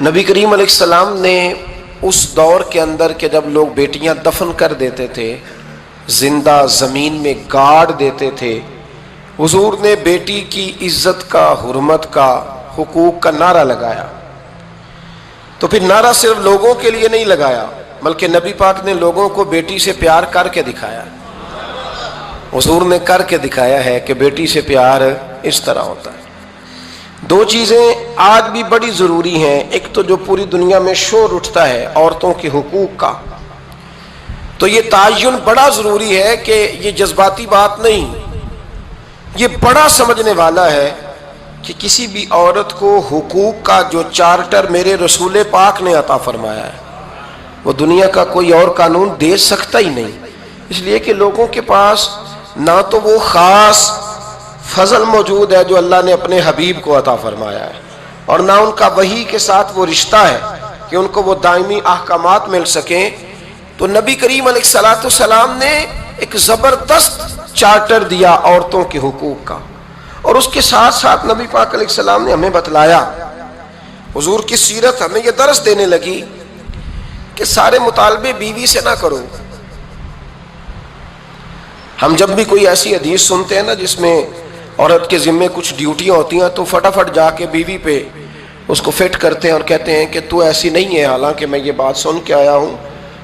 نبی کریم علیہ السلام نے اس دور کے اندر کہ جب لوگ بیٹیاں دفن کر دیتے تھے، زندہ زمین میں گاڑ دیتے تھے، حضور نے بیٹی کی عزت کا، حرمت کا، حقوق کا نعرہ لگایا۔ تو پھر نعرہ صرف لوگوں کے لیے نہیں لگایا، بلکہ نبی پاک نے لوگوں کو بیٹی سے پیار کر کے دکھایا۔ حضور نے کر کے دکھایا ہے کہ بیٹی سے پیار اس طرح ہوتا ہے۔ دو چیزیں آج بھی بڑی ضروری ہیں، ایک تو جو پوری دنیا میں شور اٹھتا ہے عورتوں کے حقوق کا، تو یہ تعین بڑا ضروری ہے کہ یہ جذباتی بات نہیں، یہ بڑا سمجھنے والا ہے کہ کسی بھی عورت کو حقوق کا جو چارٹر میرے رسول پاک نے عطا فرمایا ہے وہ دنیا کا کوئی اور قانون دے سکتا ہی نہیں، اس لیے کہ لوگوں کے پاس نہ تو وہ خاص فضل موجود ہے جو اللہ نے اپنے حبیب کو عطا فرمایا ہے، اور نہ ان کا وحی کے ساتھ وہ رشتہ ہے کہ ان کو وہ دائمی احکامات مل سکیں۔ تو نبی کریم علیہ السلام نے ایک زبردست چارٹر دیا عورتوں کے حقوق کا، اور اس کے ساتھ ساتھ نبی پاک علیہ السلام نے ہمیں بتلایا، حضور کی سیرت ہمیں یہ درس دینے لگی کہ سارے مطالبے بیوی سے نہ کرو۔ ہم جب بھی کوئی ایسی حدیث سنتے ہیں نا جس میں عورت کے ذمے کچھ ڈیوٹیاں ہوتی ہیں تو فٹافٹ جا کے بیوی پہ اس کو فٹ کرتے ہیں اور کہتے ہیں کہ تو ایسی نہیں ہے، حالانکہ میں یہ بات سن کے آیا ہوں۔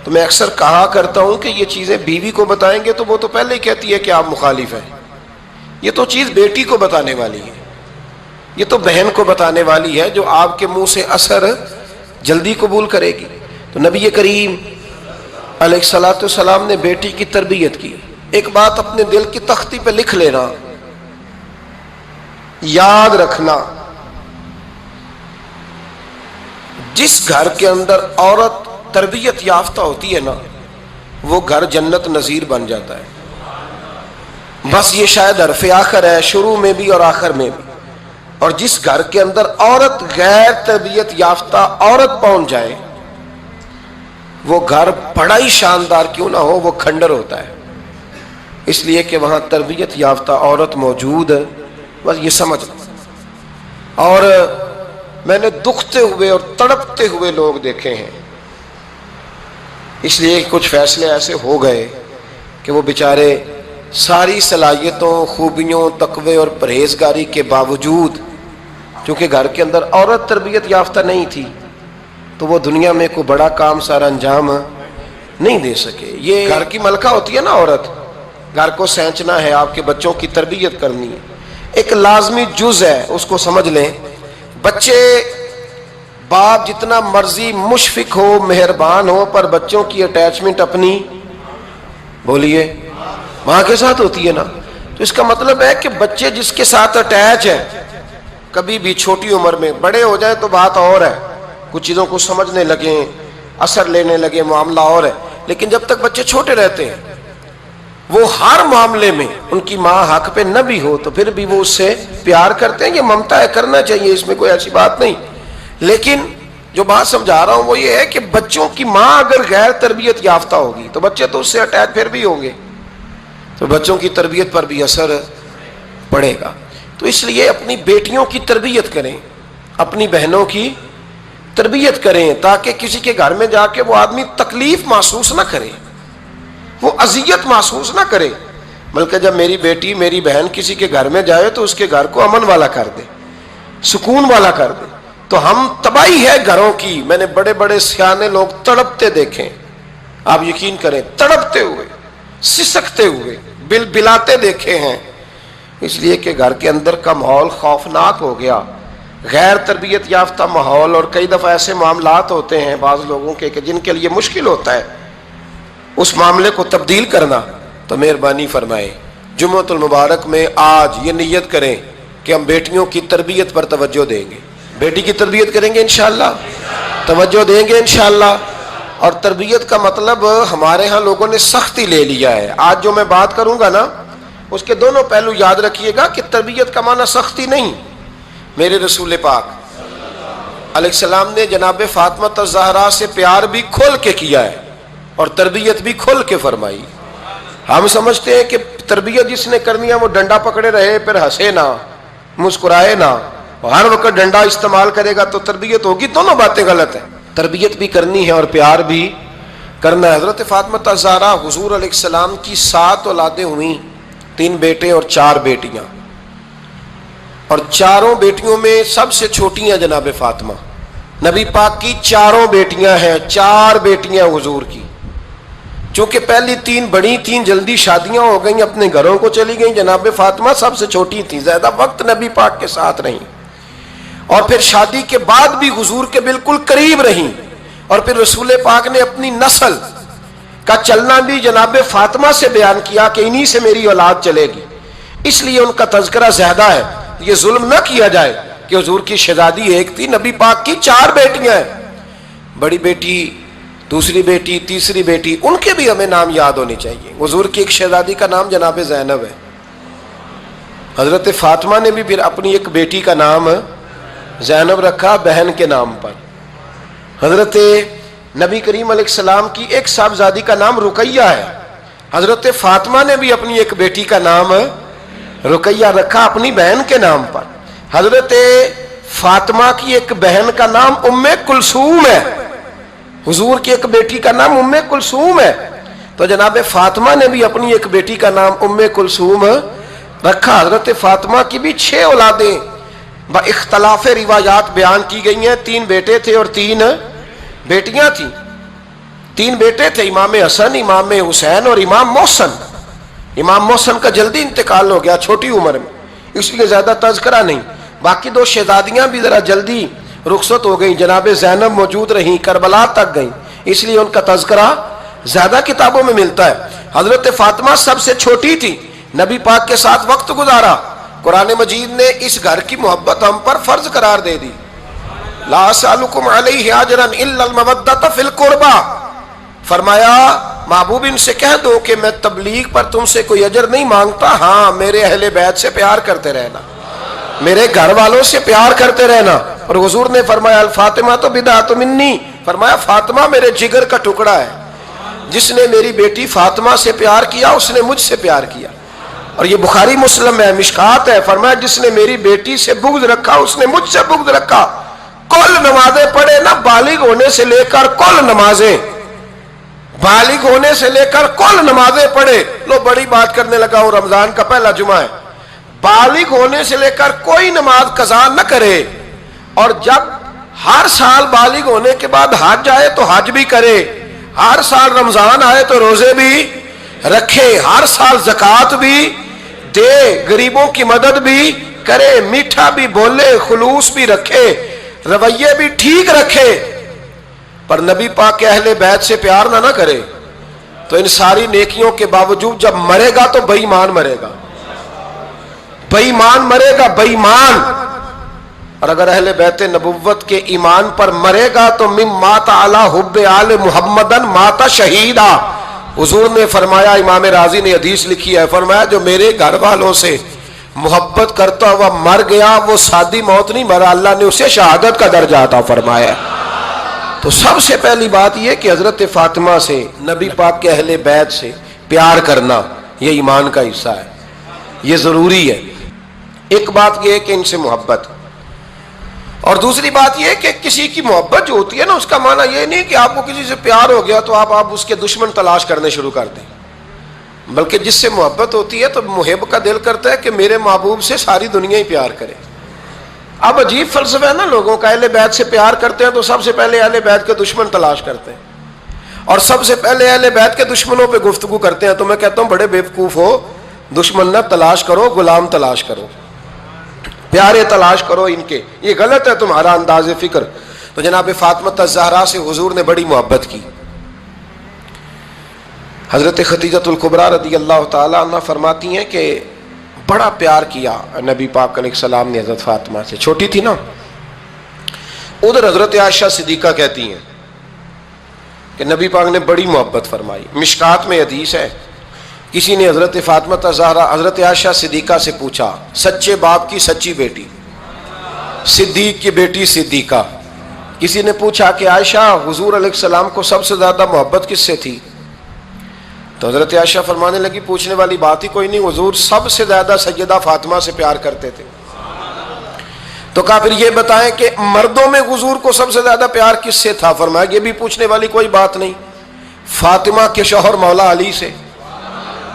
تو میں اکثر کہا کرتا ہوں کہ یہ چیزیں بیوی کو بتائیں گے تو وہ تو پہلے ہی کہتی ہے کہ آپ مخالف ہیں، یہ تو چیز بیٹی کو بتانے والی ہے، یہ تو بہن کو بتانے والی ہے جو آپ کے منہ سے اثر جلدی قبول کرے گی۔ تو نبی کریم علیہ السلام نے بیٹی کی تربیت کی۔ ایک بات اپنے دل کی تختی پہ لکھ لینا، یاد رکھنا، جس گھر کے اندر عورت تربیت یافتہ ہوتی ہے نا وہ گھر جنت نظیر بن جاتا ہے۔ بس یہ شاید حرف آخر ہے، شروع میں بھی اور آخر میں بھی۔ اور جس گھر کے اندر عورت غیر تربیت یافتہ عورت پہنچ جائے وہ گھر بڑا ہی شاندار کیوں نہ ہو وہ کھنڈر ہوتا ہے، اس لیے کہ وہاں تربیت یافتہ عورت موجود ہے۔ بس یہ سمجھ۔ اور میں نے دکھتے ہوئے اور تڑپتے ہوئے لوگ دیکھے ہیں، اس لیے کچھ فیصلے ایسے ہو گئے کہ وہ بیچارے ساری صلاحیتوں، خوبیوں، تقوی اور پرہیزگاری کے باوجود چونکہ گھر کے اندر عورت تربیت یافتہ نہیں تھی تو وہ دنیا میں کوئی بڑا کام سارا انجام نہیں دے سکے۔ یہ گھر کی ملکہ ہوتی ہے نا عورت، گھر کو سینچنا ہے، آپ کے بچوں کی تربیت کرنی ہے، ایک لازمی جز ہے، اس کو سمجھ لیں۔ بچے باپ جتنا مرضی مشفق ہو، مہربان ہو، پر بچوں کی اٹیچمنٹ اپنی بولیے ماں کے ساتھ ہوتی ہے نا، تو اس کا مطلب ہے کہ بچے جس کے ساتھ اٹیچ ہے کبھی بھی چھوٹی عمر میں، بڑے ہو جائیں تو بات اور ہے، کچھ چیزوں کو سمجھنے لگیں، اثر لینے لگے، معاملہ اور ہے، لیکن جب تک بچے چھوٹے رہتے ہیں وہ ہر معاملے میں ان کی ماں حق پہ نہ بھی ہو تو پھر بھی وہ اس سے پیار کرتے ہیں، یہ ممتا ہے، کرنا چاہیے، اس میں کوئی ایسی بات نہیں۔ لیکن جو بات سمجھا رہا ہوں وہ یہ ہے کہ بچوں کی ماں اگر غیر تربیت یافتہ ہوگی تو بچے تو اس سے اٹیچ پھر بھی ہوں گے، تو بچوں کی تربیت پر بھی اثر پڑے گا۔ تو اس لیے اپنی بیٹیوں کی تربیت کریں، اپنی بہنوں کی تربیت کریں، تاکہ کسی کے گھر میں جا کے وہ آدمی تکلیف محسوس نہ کرے، وہ اذیت محسوس نہ کرے، بلکہ جب میری بیٹی میری بہن کسی کے گھر میں جائے تو اس کے گھر کو امن والا کر دے، سکون والا کر دے۔ تو ہم تباہی ہے گھروں کی، میں نے بڑے بڑے سیانے لوگ تڑپتے دیکھیں، آپ یقین کریں، تڑپتے ہوئے، سسکتے ہوئے، بلاتے دیکھے ہیں، اس لیے کہ گھر کے اندر کا ماحول خوفناک ہو گیا، غیر تربیت یافتہ ماحول، اور کئی دفعہ ایسے معاملات ہوتے ہیں بعض لوگوں کے کہ جن کے لیے مشکل ہوتا ہے اس معاملے کو تبدیل کرنا۔ تو مہربانی فرمائے جمعۃ المبارک میں آج یہ نیت کریں کہ ہم بیٹیوں کی تربیت پر توجہ دیں گے، بیٹی کی تربیت کریں گے انشاءاللہ، توجہ دیں گے انشاءاللہ۔ اور تربیت کا مطلب ہمارے ہاں لوگوں نے سختی لے لیا ہے۔ آج جو میں بات کروں گا نا اس کے دونوں پہلو یاد رکھیے گا کہ تربیت کا معنی سختی نہیں۔ میرے رسول پاک علیہ السلام نے جناب فاطمہ الزہرا سے پیار بھی کھول کے کیا ہے اور تربیت بھی کھول کے فرمائی۔ ہم سمجھتے ہیں کہ تربیت جس نے کرنی ہے وہ ڈنڈا پکڑے رہے، پھر ہنسے نہ، مسکرائے نہ، ہر وقت ڈنڈا استعمال کرے گا تو تربیت ہوگی؟ دونوں باتیں غلط ہیں. تربیت بھی کرنی ہے اور پیار بھی کرنا ہے. حضرت فاطمہ الزہرا حضور علیہ السلام کی 7 اولادیں ہوئیں، 3 بیٹے اور 4 بیٹیاں، اور چاروں بیٹیوں میں سب سے چھوٹی ہیں جناب فاطمہ. نبی پاک کی 4 بیٹیاں ہیں، 4 بیٹیاں حضور کی. چونکہ پہلی 3 بڑی تھیں، جلدی شادیاں ہو گئیں، اپنے گھروں کو چلی گئیں. جناب فاطمہ سب سے چھوٹی تھیں، زیادہ وقت نبی پاک کے ساتھ رہیں، اور پھر شادی کے بعد بھی حضور کے بالکل قریب رہیں. اور پھر رسول پاک نے اپنی نسل کا چلنا بھی جناب فاطمہ سے بیان کیا کہ انہی سے میری اولاد چلے گی. اس لیے ان کا تذکرہ زیادہ ہے. یہ ظلم نہ کیا جائے کہ حضور کی شہزادی ایک تھی، نبی پاک کی 4 بیٹیاں ہیں. بڑی بیٹی، دوسری بیٹی، تیسری بیٹی، ان کے بھی ہمیں نام یاد ہونے چاہیے. حضور کی ایک شہزادی کا نام جناب زینب ہے. حضرت فاطمہ نے بھی پھر اپنی ایک بیٹی کا نام زینب رکھا، بہن کے نام پر. حضرت نبی کریم علیہ السلام کی ایک صاحبزادی کا نام رقیہ ہے. حضرت فاطمہ نے بھی اپنی ایک بیٹی کا نام رقیہ رکھا اپنی بہن کے نام پر. حضرت فاطمہ کی ایک بہن کا نام ام کلثوم ہے. حضور کی ایک بیٹی کا نام ام کلثوم ہے. تو جناب فاطمہ نے بھی اپنی ایک بیٹی کا نام ام کلثوم رکھا. حضرت فاطمہ کی بھی 6 اولادیں با اختلاف روایات بیان کی گئی ہیں. 3 بیٹے تھے اور 3 بیٹیاں تھیں. 3 بیٹے تھے، امام حسن، امام حسین اور امام محسن. امام محسن کا جلدی انتقال ہو گیا چھوٹی عمر میں، اس لیے زیادہ تذکرہ نہیں. باقی 2 شہزادیاں بھی ذرا جلدی رخصت ہو گئیں. جناب زینب موجود رہیں، کربلا تک گئیں، اس لیے ان کا تذکرہ زیادہ کتابوں میں ملتا ہے. حضرت فاطمہ سب سے چھوٹی تھی، نبی پاک کے ساتھ وقت گزارا. قرآن مجید نے اس گھر کی محبت ہم پر فرض قرار دے دی. لا اسألکم علیہ اجرا الا المودۃ فی القربى. فرمایا محبوب ان سے کہہ دو کہ میں تبلیغ پر تم سے کوئی اجر نہیں مانگتا، ہاں میرے اہل بیت سے پیار کرتے رہنا، میرے گھر والوں سے پیار کرتے رہنا. اور حضور نے فرمایا الفاطمہ تو بدعۃ منی، فرمایا فاطمہ میرے جگر کا ٹکڑا ہے. جس نے میری بیٹی فاطمہ سے پیار کیا اس نے مجھ سے پیار کیا. اور یہ بخاری مسلم ہے، مشکات ہے. فرمایا جس نے میری بیٹی سے بغض رکھا اس نے مجھ سے بغض رکھا. کل نمازیں پڑھے نا، بالغ ہونے سے لے کر کل نمازیں، بالغ ہونے سے لے کر کل نمازیں پڑھے. لو بڑی بات کرنے لگا ہوں، رمضان کا پہلا جمعہ ہے. بالغ ہونے سے لے کر کوئی نماز قضا نہ کرے، اور جب ہر سال بالغ ہونے کے بعد حج آئے تو حج بھی کرے، ہر سال رمضان آئے تو روزے بھی رکھے، ہر سال زکوٰۃ بھی دے، غریبوں کی مدد بھی کرے، میٹھا بھی بولے، خلوص بھی رکھے، رویے بھی ٹھیک رکھے. پر نبی پاک کے اہل بیت سے پیار نہ کرے تو ان ساری نیکیوں کے باوجود جب مرے گا تو بے ایمان مرے گا، بے ایمان مرے گا، بے ایمان. اور اگر اہل بیت نبوت کے ایمان پر مرے گا تو مم مات علی حب آل محمدن مات شہیدا. حضور نے فرمایا، امام راضی نے حدیث لکھی ہے، فرمایا جو میرے گھر والوں سے محبت کرتا ہوا مر گیا وہ سادی موت نہیں مرا، اللہ نے اسے شہادت کا درجہ عطا فرمایا. تو سب سے پہلی بات یہ کہ حضرت فاطمہ سے، نبی پاک کے اہل بیت سے پیار کرنا یہ ایمان کا حصہ ہے، یہ ضروری ہے. ایک بات یہ ہے کہ ان سے محبت، اور دوسری بات یہ کہ کسی کی محبت جو ہوتی ہے نا، اس کا معنی یہ نہیں کہ آپ کو کسی سے پیار ہو گیا تو آپ اس کے دشمن تلاش کرنے شروع کر دیں، بلکہ جس سے محبت ہوتی ہے تو محب کا دل کرتا ہے کہ میرے محبوب سے ساری دنیا ہی پیار کرے. اب عجیب فلسفہ ہے نا لوگوں کا، اہل بیت سے پیار کرتے ہیں تو سب سے پہلے اہل بیت کے دشمن تلاش کرتے ہیں، اور سب سے پہلے اہل بیت کے دشمنوں پہ گفتگو کرتے ہیں. تو میں کہتا ہوں بڑے بیوقوف ہو، دشمن نہ تلاش کرو، غلام تلاش کرو، پیارے تلاش کرو ان کے. یہ غلط ہے تمہارا انداز فکر. تو جناب فاطمہ الزہرا سے حضور نے بڑی محبت کی. حضرت خدیجہ الکبریٰ رضی اللہ تعالی عنہ فرماتی ہیں کہ بڑا پیار کیا نبی پاک علیہ السلام نے حضرت فاطمہ سے. چھوٹی تھی نا. ادھر حضرت عائشہ صدیقہ کہتی ہیں کہ نبی پاک نے بڑی محبت فرمائی. مشکات میں حدیث ہے، کسی نے حضرت فاطمہ الزہرا حضرت عائشہ صدیقہ سے پوچھا، سچے باپ کی سچی بیٹی، صدیق کی بیٹی صدیقہ. کسی نے پوچھا کہ عائشہ حضور علیہ السلام کو سب سے زیادہ محبت کس سے تھی؟ تو حضرت عائشہ فرمانے لگی پوچھنے والی بات ہی کوئی نہیں، حضور سب سے زیادہ سیدہ فاطمہ سے پیار کرتے تھے. تو کہا پھر یہ بتائیں کہ مردوں میں حضور کو سب سے زیادہ پیار کس سے تھا؟ فرمایا یہ بھی پوچھنے والی کوئی بات نہیں، فاطمہ کے شوہر مولا علی سے۔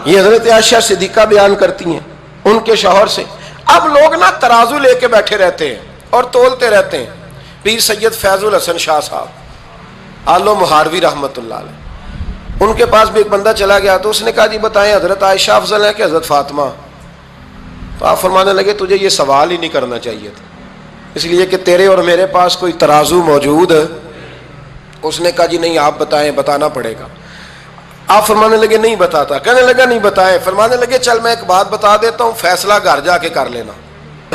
یہ حضرت عائشہ صدیقہ بیان کرتی ہیں ان کے شوہر سے۔ اب لوگ نا ترازو لے کے بیٹھے رہتے ہیں اور تولتے رہتے ہیں۔ پیر سید فیض الحسن شاہ صاحب آلو مہاروی رحمت اللہ علیہ، ان کے پاس بھی ایک بندہ چلا گیا تو اس نے کہا جی بتائیں حضرت عائشہ افضل ہے کہ حضرت فاطمہ؟ تو آپ فرمانے لگے تجھے یہ سوال ہی نہیں کرنا چاہیے تھا، اس لیے کہ تیرے اور میرے پاس کوئی ترازو موجود ہے۔ اس نے کہا جی نہیں آپ بتائیں، بتانا پڑے گا۔ آپ فرمانے لگے نہیں بتاتا، کہنے لگا نہیں بتائیں، فرمانے لگے چل میں ایک بات بتا دیتا ہوں، فیصلہ گھر جا کے کر لینا۔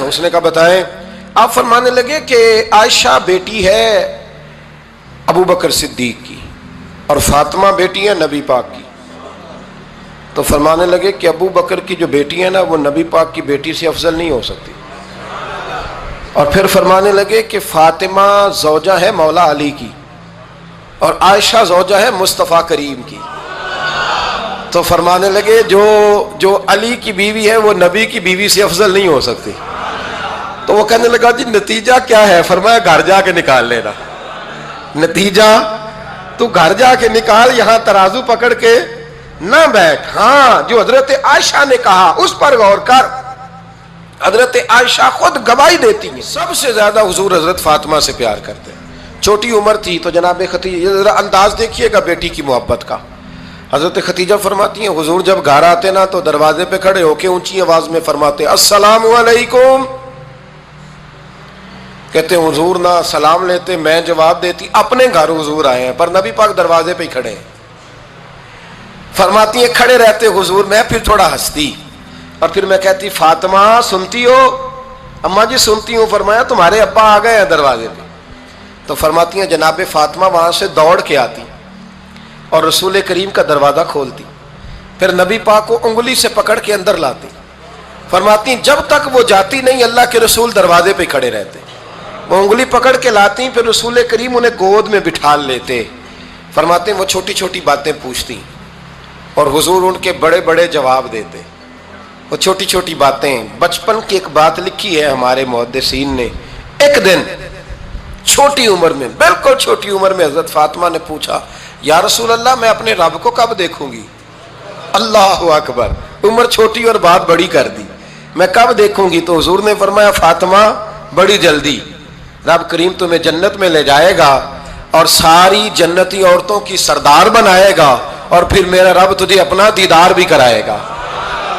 اس نے کہا بتائیں۔ آپ فرمانے لگے کہ عائشہ بیٹی ہے ابو بکر صدیق کی اور فاطمہ بیٹی ہے نبی پاک کی۔ تو فرمانے لگے کہ ابو بکر کی جو بیٹی ہے نا وہ نبی پاک کی بیٹی سے افضل نہیں ہو سکتی۔ اور پھر فرمانے لگے کہ فاطمہ زوجہ ہے مولا علی کی اور عائشہ زوجہ ہے مصطفیٰ کریم کی۔ تو فرمانے لگے جو علی کی بیوی ہے وہ نبی کی بیوی سے افضل نہیں ہو سکتی۔ تو وہ کہنے لگا جی نتیجہ کیا ہے؟ فرمایا گھر جا کے نکال لینا، نتیجہ تو گھر جا کے نکال، یہاں ترازو پکڑ کے نہ بیٹھ۔ ہاں جو حضرت عائشہ نے کہا اس پر غور کر، حضرت عائشہ خود گواہی دیتی ہیں سب سے زیادہ حضور حضرت فاطمہ سے پیار کرتے ہیں۔ چھوٹی عمر تھی تو جناب ختیجہ، ذرا انداز دیکھیے گا بیٹی کی محبت کا۔ حضرت ختیجہ فرماتی ہیں حضور جب گھر آتے نا تو دروازے پہ کھڑے ہو کے اونچی آواز میں فرماتے السلام علیکم، کہتے ہیں حضور نہ سلام لیتے میں جواب دیتی، اپنے گھر حضور آئے ہیں پر نبی پاک دروازے پہ ہی کھڑے ہیں۔ فرماتی ہیں کھڑے رہتے حضور، میں پھر تھوڑا ہنستی اور پھر میں کہتی فاطمہ سنتی ہو؟ اماں جی سنتی ہوں۔ فرمایا تمہارے ابا آ گئے ہیں دروازے پہ۔ تو فرماتی ہیں جناب فاطمہ وہاں سے دوڑ کے آتی اور رسول کریم کا دروازہ کھولتی، پھر نبی پاک کو انگلی سے پکڑ کے اندر لاتی۔ فرماتی ہیں جب تک وہ جاتی نہیں اللہ کے رسول دروازے پہ کھڑے رہتے، وہ انگلی پکڑ کے لاتی پھر رسول کریم انہیں گود میں بٹھا لیتے۔ فرماتے ہیں وہ چھوٹی چھوٹی باتیں پوچھتی اور حضور ان کے بڑے بڑے جواب دیتے۔ وہ چھوٹی چھوٹی باتیں، بچپن کی ایک بات لکھی ہے ہمارے محدثین نے، ایک دن چھوٹی عمر میں، بالکل چھوٹی عمر میں حضرت فاطمہ نے پوچھا یا رسول اللہ میں اپنے رب کو کب دیکھوں گی؟ اللہ اکبر، عمر چھوٹی اور بات بڑی کر دی، میں کب دیکھوں گی؟ تو حضور نے فرمایا فاطمہ بڑی جلدی، رب کریم تمہیں جنت میں لے جائے گا اور ساری جنتی عورتوں کی سردار بنائے گا اور پھر میرا رب تجھے اپنا دیدار بھی کرائے گا۔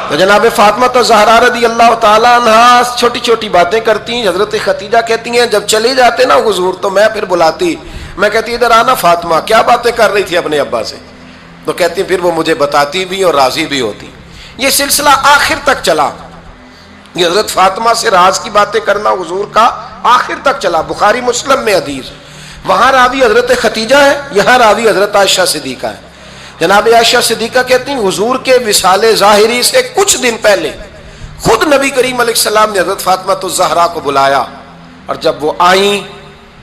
تو جناب فاطمہ تو زہرا رضی اللہ تعالیٰ عنہا چھوٹی چھوٹی باتیں کرتی ہیں۔ حضرت ختیجہ کہتی ہیں جب چلے جاتے نا حضور تو میں پھر بلاتی، میں کہتی ادھر آنا فاطمہ، کیا باتیں کر رہی تھی اپنے ابا سے؟ تو کہتی ہیں پھر وہ مجھے بتاتی بھی اور راضی بھی ہوتی۔ یہ سلسلہ آخر تک چلا، یہ حضرت فاطمہ سے راز کی باتیں کرنا حضور کا آخر تک چلا۔ بخاری مسلم میں حدیث، وہاں راوی حضرت ختیجہ ہے، یہاں راوی حضرت عائشہ صدیقہ ہے۔ جناب عائشہ صدیقہ کہتی ہیں حضور کے وصال ظاہری سے کچھ دن پہلے خود نبی کریم علیہ السلام نے حضرت فاطمہ الزہرا کو بلایا، اور جب وہ آئیں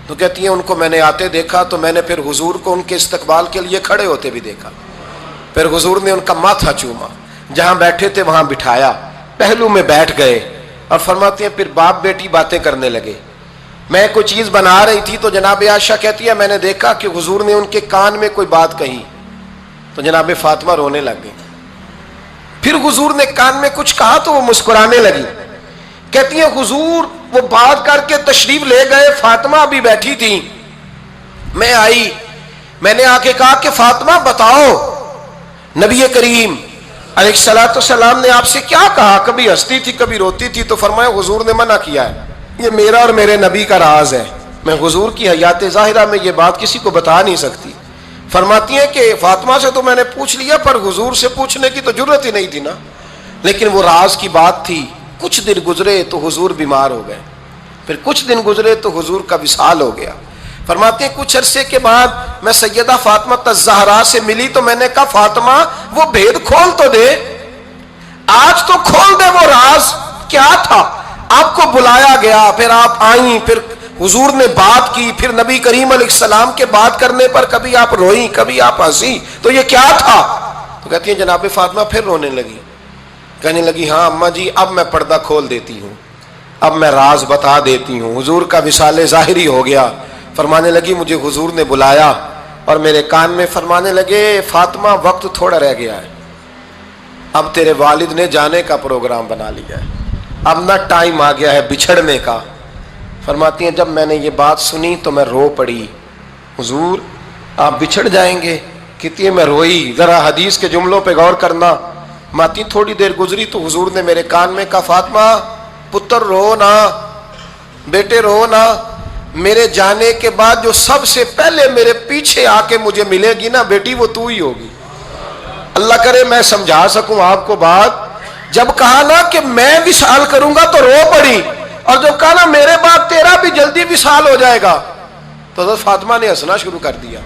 تو کہتی ہیں ان کو میں نے آتے دیکھا تو میں نے پھر حضور کو ان کے استقبال کے لیے کھڑے ہوتے بھی دیکھا، پھر حضور نے ان کا ماتھا چوما، جہاں بیٹھے تھے وہاں بٹھایا، پہلو میں بیٹھ گئے اور فرماتی ہیں پھر باپ بیٹی باتیں کرنے لگے۔ میں کوئی چیز بنا رہی تھی تو جناب عائشہ کہتی ہے میں نے دیکھا کہ حضور نے ان کے کان میں کوئی بات کہی تو جناب فاطمہ رونے لگ گئی، پھر حضور نے کان میں کچھ کہا تو وہ مسکرانے لگی۔ کہتی ہیں حضور وہ بات کر کے تشریف لے گئے، فاطمہ بھی بیٹھی تھی، میں آئی، میں نے آ کے کہا کہ فاطمہ بتاؤ نبی کریم علیہ الصلوۃ والسلام نے آپ سے کیا کہا؟ کبھی ہنستی تھی کبھی روتی تھی، تو فرمایا حضور نے منع کیا ہے، یہ میرا اور میرے نبی کا راز ہے، میں حضور کی حیات ظاہرہ میں یہ بات کسی کو بتا نہیں سکتی۔ فرماتی ہیں کہ فاطمہ سے تو میں نے پوچھ لیا پر حضور سے پوچھنے کی تو ضرورت ہی نہیں تھی نا، لیکن وہ راز کی بات تھی۔ کچھ دن گزرے تو حضور بیمار ہو گئے، پھر کچھ دن گزرے تو حضور کا وصال ہو گیا۔ فرماتے ہیں کچھ عرصے کے بعد میں سیدہ فاطمہ الزہرا سے ملی تو میں نے کہا فاطمہ وہ بھید کھول تو دے، آج تو کھول دے وہ راز کیا تھا۔ آپ کو بلایا گیا، پھر آپ آئیں، پھر حضور نے بات کی، پھر نبی کریم علیہ السلام کے بات کرنے پر کبھی آپ روئیں کبھی آپ ہنسی، تو یہ کیا تھا؟ تو کہتی ہیں جناب فاطمہ پھر رونے لگی، کہنے لگی ہاں اماں جی اب میں پردہ کھول دیتی ہوں، اب میں راز بتا دیتی ہوں۔ حضور کا وصال ظاہری ہو گیا۔ فرمانے لگی مجھے حضور نے بلایا اور میرے کان میں فرمانے لگے فاطمہ وقت تھوڑا رہ گیا ہے، اب تیرے والد نے جانے کا پروگرام بنا لیا ہے، اب نہ ٹائم آ گیا ہے بچھڑنے کا۔ فرماتی ہیں جب میں نے یہ بات سنی تو میں رو پڑی، حضور آپ بچھڑ جائیں گے؟ کہتی ہے میں روئی۔ ذرا حدیث کے جملوں پہ غور کرنا۔ ماتی تھوڑی دیر گزری تو حضور نے میرے کان میں کہا فاطمہ پتر رو نا، بیٹے رو نا، میرے جانے کے بعد جو سب سے پہلے میرے پیچھے آ کے مجھے ملے گی نا بیٹی وہ تو ہی ہوگی۔ اللہ کرے میں سمجھا سکوں آپ کو بات۔ جب کہا نا کہ میں وصال کروں گا تو رو پڑی، اور جب کہا نا میرے بعد تیرا بھی جلدی وصال ہو جائے گا تو حضرت فاطمہ نے ہنسنا شروع کر دیا۔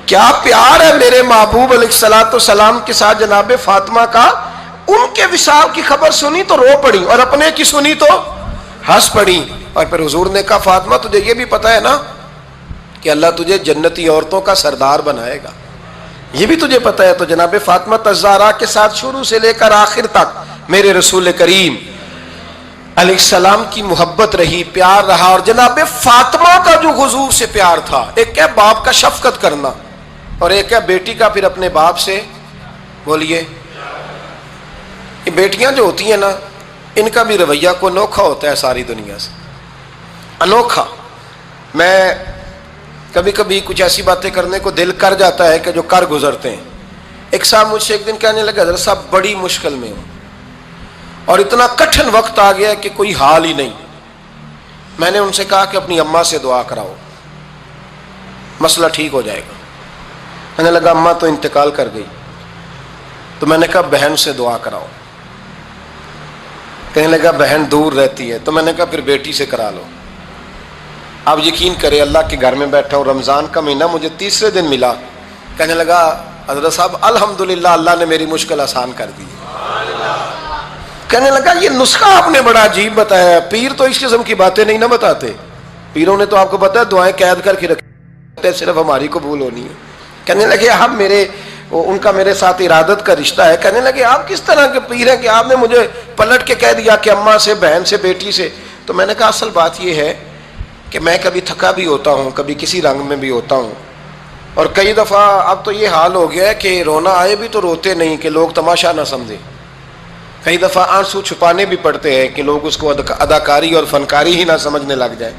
کیا پیار ہے میرے محبوب علیہ الصلوۃ والسلام کے ساتھ جناب فاطمہ کا۔ ان کے وصال کی خبر سنی تو رو پڑی، اور اپنے کی سنی تو ہنس پڑی۔ اور پھر حضور نے کہا فاطمہ تجھے یہ بھی پتا ہے نا کہ اللہ تجھے جنتی عورتوں کا سردار بنائے گا، یہ بھی تجھے پتا ہے؟ تو جناب فاطمہ الزہرا کے ساتھ شروع سے لے کر آخر تک میرے رسول کریم علیہ السلام کی محبت رہی، پیار رہا۔ اور جناب فاطمہ کا جو حضور سے پیار تھا، ایک ہے باپ کا شفقت کرنا اور ایک ہے بیٹی کا پھر اپنے باپ سے، بولیے، یہ بیٹیاں جو ہوتی ہیں نا ان کا بھی رویہ کو انوکھا ہوتا ہے ساری دنیا سے، انوکھا۔ میں کبھی کبھی کچھ ایسی باتیں کرنے کو دل کر جاتا ہے کہ جو کر گزرتے ہیں۔ ایک صاحب مجھ سے ایک دن کہنے لگا حضرت صاحب بڑی مشکل میں ہوں اور اتنا کٹھن وقت آ گیا کہ کوئی حال ہی نہیں۔ میں نے ان سے کہا کہ اپنی اماں سے دعا کراؤ، مسئلہ ٹھیک ہو جائے گا۔ کہنے لگا اماں تو انتقال کر گئی۔ تو میں نے کہا بہن سے دعا کراؤ۔ کہنے لگا بہن دور رہتی ہے۔ تو میں نے کہا پھر بیٹی سے کرا لو۔ آپ یقین کرے اللہ کے گھر میں بیٹھا ہوں، رمضان کا مہینہ مجھے تیسرے دن ملا۔ کہنے لگا حضرت صاحب الحمدللہ اللہ نے میری مشکل آسان کر دی۔ کہنے لگا یہ نسخہ آپ نے بڑا عجیب بتایا، پیر تو اس قسم کی باتیں نہیں نہ بتاتے، پیروں نے تو آپ کو پتا ہے دعائیں قید کر کے رکھتے، صرف ہماری قبول ہونی ہے۔ کہنے لگے آپ ان کا میرے ساتھ ارادت کا رشتہ ہے۔ کہنے لگے آپ کس طرح کے پیر ہیں کہ آپ نے مجھے پلٹ کے کہہ دیا کہ اماں سے، بہن سے، بیٹی سے۔ تو میں نے کہا اصل بات یہ ہے کہ میں کبھی تھکا بھی ہوتا ہوں، کبھی کسی رنگ میں بھی ہوتا ہوں، اور کئی دفعہ اب تو یہ حال ہو گیا ہے کہ رونا آئے بھی تو روتے نہیں کہ لوگ تماشا نہ سمجھیں۔ کئی دفعہ آنسو چھپانے بھی پڑتے ہیں کہ لوگ اس کو اداکاری اور فنکاری ہی نہ سمجھنے لگ جائیں۔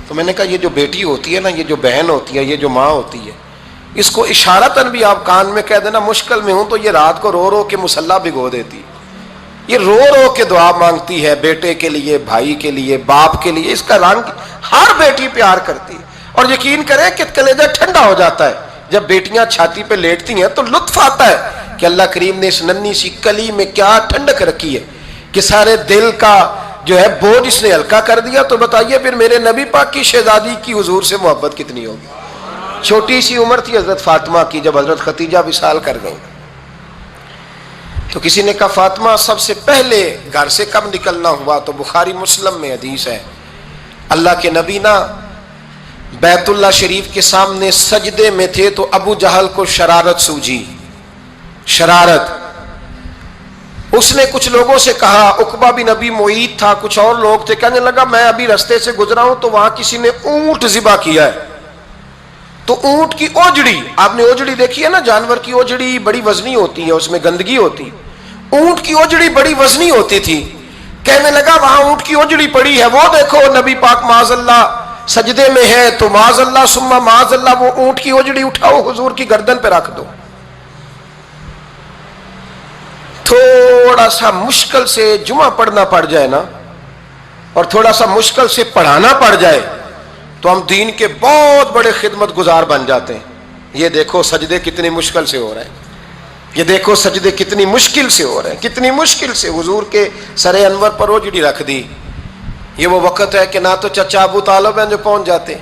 تو میں نے کہا یہ جو بیٹی ہوتی ہے نا، یہ جو بہن ہوتی ہے، یہ جو ماں ہوتی ہے، اس کو اشارتاً بھی آپ کان میں کہہ دینا مشکل میں ہوں تو یہ رات کو رو رو کے مصلی بھگو دیتی، یہ رو رو کے دعا مانگتی ہے بیٹے کے لیے، بھائی کے لیے، باپ کے لیے۔ اس کا رنگ ہر بیٹی پیار کرتی ہے، اور یقین کریں کہ کلیجہ ٹھنڈا ہو جاتا ہے جب بیٹیاں چھاتی پہ لیٹتی ہیں تو لطف آتا ہے کہ اللہ کریم نے اس ننھی سی کلی میں کیا ٹھنڈک رکھی ہے کہ سارے دل کا جو ہے بوجھ اس نے ہلکا کر دیا۔ تو بتائیے پھر میرے نبی پاک کی شہزادی کی حضور سے محبت کتنی ہوگی۔ چھوٹی سی عمر تھی حضرت فاطمہ کی جب حضرت ختیجہ وصال کر گئیں، تو کسی نے کہا فاطمہ سب سے پہلے گھر سے کب نکلنا ہوا؟ تو بخاری مسلم میں حدیث ہے، اللہ کے نبی نا بیت اللہ شریف کے سامنے سجدے میں تھے تو ابو جہل کو شرارت سوجھی، شرارت۔ اس نے کچھ لوگوں سے کہا، عقبہ بن ابی معیط تھا، کچھ اور لوگ تھے، کہنے لگا میں ابھی رستے سے گزرا ہوں تو وہاں کسی نے اونٹ ذبح کیا ہے، تو اونٹ کی اوجڑی، آپ نے اوجڑی دیکھی ہے نا، جانور کی اوجڑی بڑی وزنی ہوتی ہے، اس میں گندگی ہوتی، اونٹ کی اوجڑی بڑی وزنی ہوتی تھی۔ کہنے لگا وہاں اونٹ کی اوجڑی پڑی ہے، وہ دیکھو نبی پاک معاذ اللہ سجدے میں ہے، تو معاذ اللہ ثم معاذ اللہ وہ اونٹ کی اوجڑی اٹھاؤ حضور کی گردن پہ رکھ دو۔ تھوڑا سا مشکل سے جمعہ پڑھنا پڑ جائے نا، اور تھوڑا سا مشکل سے پڑھانا پڑ جائے تو ہم دین کے بہت بڑے خدمت گزار بن جاتے ہیں۔ یہ دیکھو سجدے کتنی مشکل سے ہو رہے ہیں، یہ دیکھو سجدے کتنی مشکل سے ہو رہے ہیں، کتنی مشکل سے حضور کے سر انور پر اوجڑی رکھ دی۔ یہ وہ وقت ہے کہ نہ تو چچا ابو طالب ہیں جو پہنچ جاتے،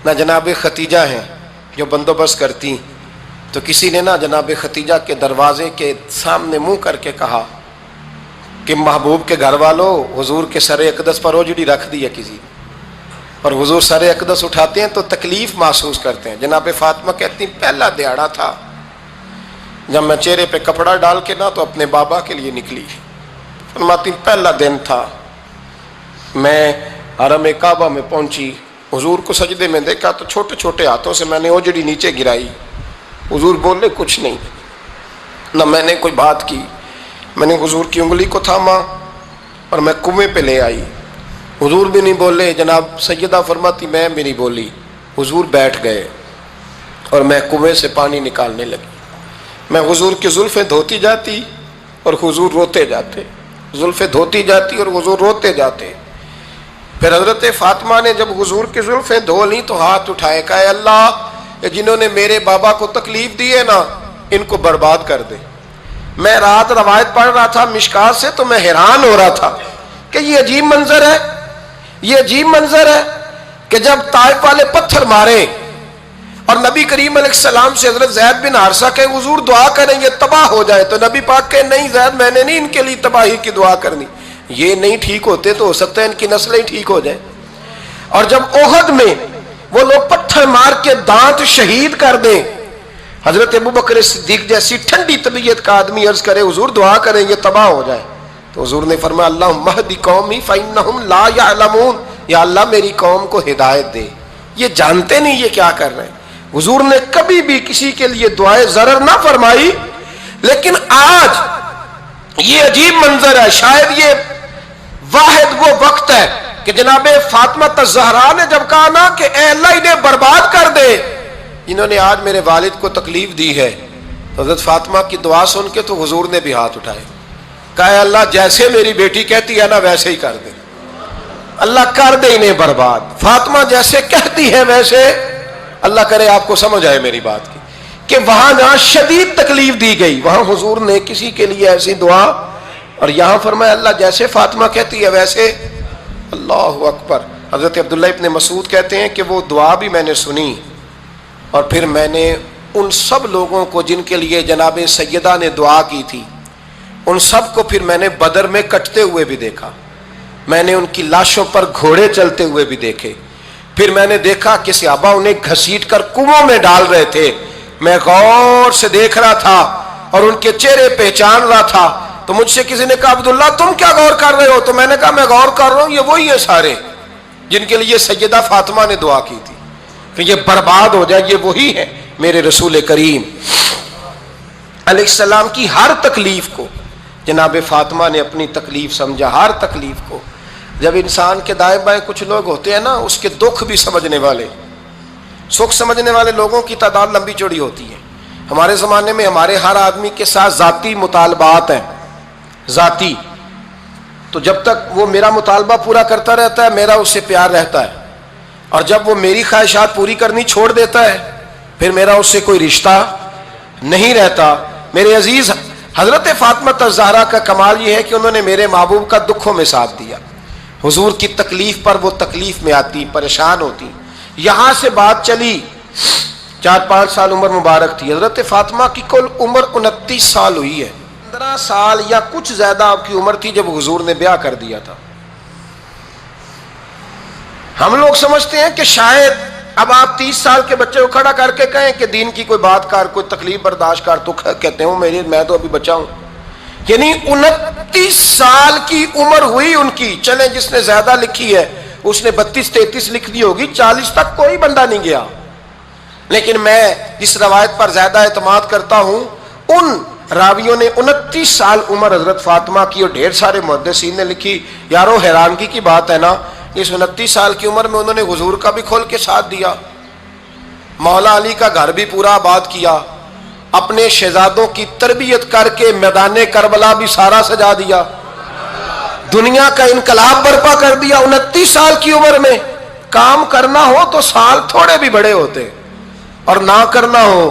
نہ جناب ختیجہ ہیں جو بندوبست کرتی۔ تو کسی نے نا جناب ختیجہ کے دروازے کے سامنے منہ کر کے کہا کہ محبوب کے گھر والوں حضور کے سر اقدس پر اوجڑی رکھ دی ہے کسی، اور حضور سر اقدس اٹھاتے ہیں تو تکلیف محسوس کرتے ہیں۔ جناب فاطمہ کہتی پہلا دیہڑا تھا جب میں چہرے پہ کپڑا ڈال کے نا تو اپنے بابا کے لیے نکلی، فرماتی پہلا دن تھا میں حرم کعبہ میں پہنچی، حضور کو سجدے میں دیکھا تو چھوٹے چھوٹے ہاتھوں سے میں نے اوجڑی نیچے گرائی، حضور بولے کچھ نہیں، نہ میں نے کوئی بات کی، میں نے حضور کی انگلی کو تھاما اور میں کنویں پہ لے آئی، حضور بھی نہیں بولے، جناب سیدہ فرماتی میں بھی نہیں بولی، حضور بیٹھ گئے اور میں کنویں سے پانی نکالنے لگی، میں حضور کی زلفیں دھوتی جاتی اور حضور روتے جاتے، زلفیں دھوتی جاتی اور حضور روتے جاتے۔ پھر حضرت فاطمہ نے جب حضور کی زلفیں دھو لیں تو ہاتھ اٹھائے، کہا اللہ جنہوں نے میرے بابا کو تکلیف دی ہے نا ان کو برباد کر دے۔ میں رات روایت پڑھ رہا تھا مشکات سے تو میں حیران ہو رہا تھا کہ یہ عجیب منظر ہے، یہ عجیب منظر ہے کہ جب طائف والے پتھر مارے اور نبی کریم علیہ السلام سے حضرت زید بن حارثہ کہ حضور دعا کریں یہ تباہ ہو جائے، تو نبی پاک کہ نہیں زید میں نے نہیں ان کے لیے تباہی کی دعا کرنی، یہ نہیں ٹھیک ہوتے تو ہو سکتا ہے ان کی نسلیں ہی ٹھیک ہو جائیں۔ اور جب احد میں وہ لوگ پتھر مار کے دانت شہید کر دیں، حضرت ابوبکر صدیق جیسی ٹھنڈی طبیعت کا آدمی عرض کرے حضور دعا کریں یہ تباہ ہو جائے، تو حضور نے فرمایا اللہم اہد قومی فإنہم لا یعلمون، یا اللہ میری قوم کو ہدایت دے، یہ جانتے نہیں یہ کیا کر رہے ہیں۔ حضور نے کبھی بھی کسی کے لیے دعائے ضرر نہ فرمائی، لیکن آج یہ عجیب منظر ہے، شاید یہ واحد وہ وقت ہے کہ جناب فاطمہ الزہرا نے جب کہا نا کہ اے اللہ انہیں برباد کر دے انہوں نے آج میرے والد کو تکلیف دی ہے، تو حضرت فاطمہ کی دعا سن کے تو حضور نے بھی ہاتھ اٹھائے، کہا اے اللہ جیسے میری بیٹی کہتی ہے نا ویسے ہی کر دے، اللہ کر دے انہیں برباد، فاطمہ جیسے کہتی ہے ویسے، اللہ کرے آپ کو سمجھ آئے میری بات کی کہ وہاں جہاں شدید تکلیف دی گئی وہاں حضور نے کسی کے لیے ایسی دعا، اور یہاں فرمایا اللہ جیسے فاطمہ کہتی ہے ویسے، اللہ اکبر۔ حضرت عبداللہ ابن مسعود کہتے ہیں کہ وہ دعا بھی میں نے سنی اور پھر میں نے ان سب لوگوں کو جن کے لیے جناب سیدہ نے دعا کی تھی ان سب کو پھر میں نے بدر میں کٹتے ہوئے بھی دیکھا، میں نے ان کی لاشوں پر گھوڑے چلتے ہوئے بھی دیکھے، پھر میں نے دیکھا کہ صحابہ انہیں گھسیٹ کر کنووں میں ڈال رہے تھے، میں غور سے دیکھ رہا تھا اور ان کے چہرے پہچان رہا تھا، تو مجھ سے کسی نے کہا عبداللہ تم کیا غور کر رہے ہو، تو میں نے کہا میں غور کر رہا ہوں یہ وہی ہیں سارے جن کے لیے سیدہ فاطمہ نے دعا کی تھی کہ یہ برباد ہو جائے، یہ وہی ہیں میرے رسول کریم علیہ السلام کی ہر تکلیف کو جناب فاطمہ نے اپنی تکلیف سمجھا، ہر تکلیف کو۔ جب انسان کے دائیں بائیں کچھ لوگ ہوتے ہیں نا اس کے دکھ بھی سمجھنے والے، سکھ سمجھنے والے لوگوں کی تعداد لمبی چوڑی ہوتی ہے۔ ہمارے زمانے میں ہمارے ہر آدمی کے ساتھ ذاتی مطالبات ہیں، ذاتی، تو جب تک وہ میرا مطالبہ پورا کرتا رہتا ہے میرا اس سے پیار رہتا ہے، اور جب وہ میری خواہشات پوری کرنی چھوڑ دیتا ہے پھر میرا اس سے کوئی رشتہ نہیں رہتا۔ میرے عزیز حضرت فاطمہ الزہرا کا کمال یہ ہے کہ انہوں نے میرے محبوب کا دکھوں میں ساتھ دیا، حضور کی تکلیف پر وہ تکلیف میں آتی، پریشان ہوتی۔ یہاں سے بات چلی 4-5 سال عمر مبارک تھی، حضرت فاطمہ کی کل عمر 29 سال ہوئی ہے، 15 سال یا کچھ زیادہ آپ کی عمر تھی جب حضور نے بیاہ کر دیا تھا۔ ہم لوگ سمجھتے ہیں کہ شاید اب آپ 30 سال کے بچے کو کھڑا کر کے کہیں کہ دین کی کوئی بات کر، کوئی تکلیف برداشت کر، تو کہتے ہوں میں تو ابھی بچہ ہوں، یعنی 29 سال کی عمر ہوئی ان کی۔ چلیں جس نے زیادہ لکھی ہے اس نے 32-33 لکھ دی ہوگی، 40 تک کوئی بندہ نہیں گیا، لیکن میں جس روایت پر زیادہ اعتماد کرتا ہوں ان راویوں نے 29 سال عمر حضرت فاطمہ کی، اور ڈھیر سارے محدثین نے لکھی۔ یارو حیرانگی کی بات ہے نا، اس 29 سال کی عمر میں انہوں نے حضور کا بھی کھول کے ساتھ دیا، مولا علی کا گھر بھی پورا آباد کیا، اپنے شہزادوں کی تربیت کر کے میدان کربلا بھی سارا سجا دیا، دنیا کا انقلاب برپا کر دیا۔ 29 سال کی عمر میں کام کرنا ہو تو سال تھوڑے بھی بڑے ہوتے، اور نہ کرنا ہو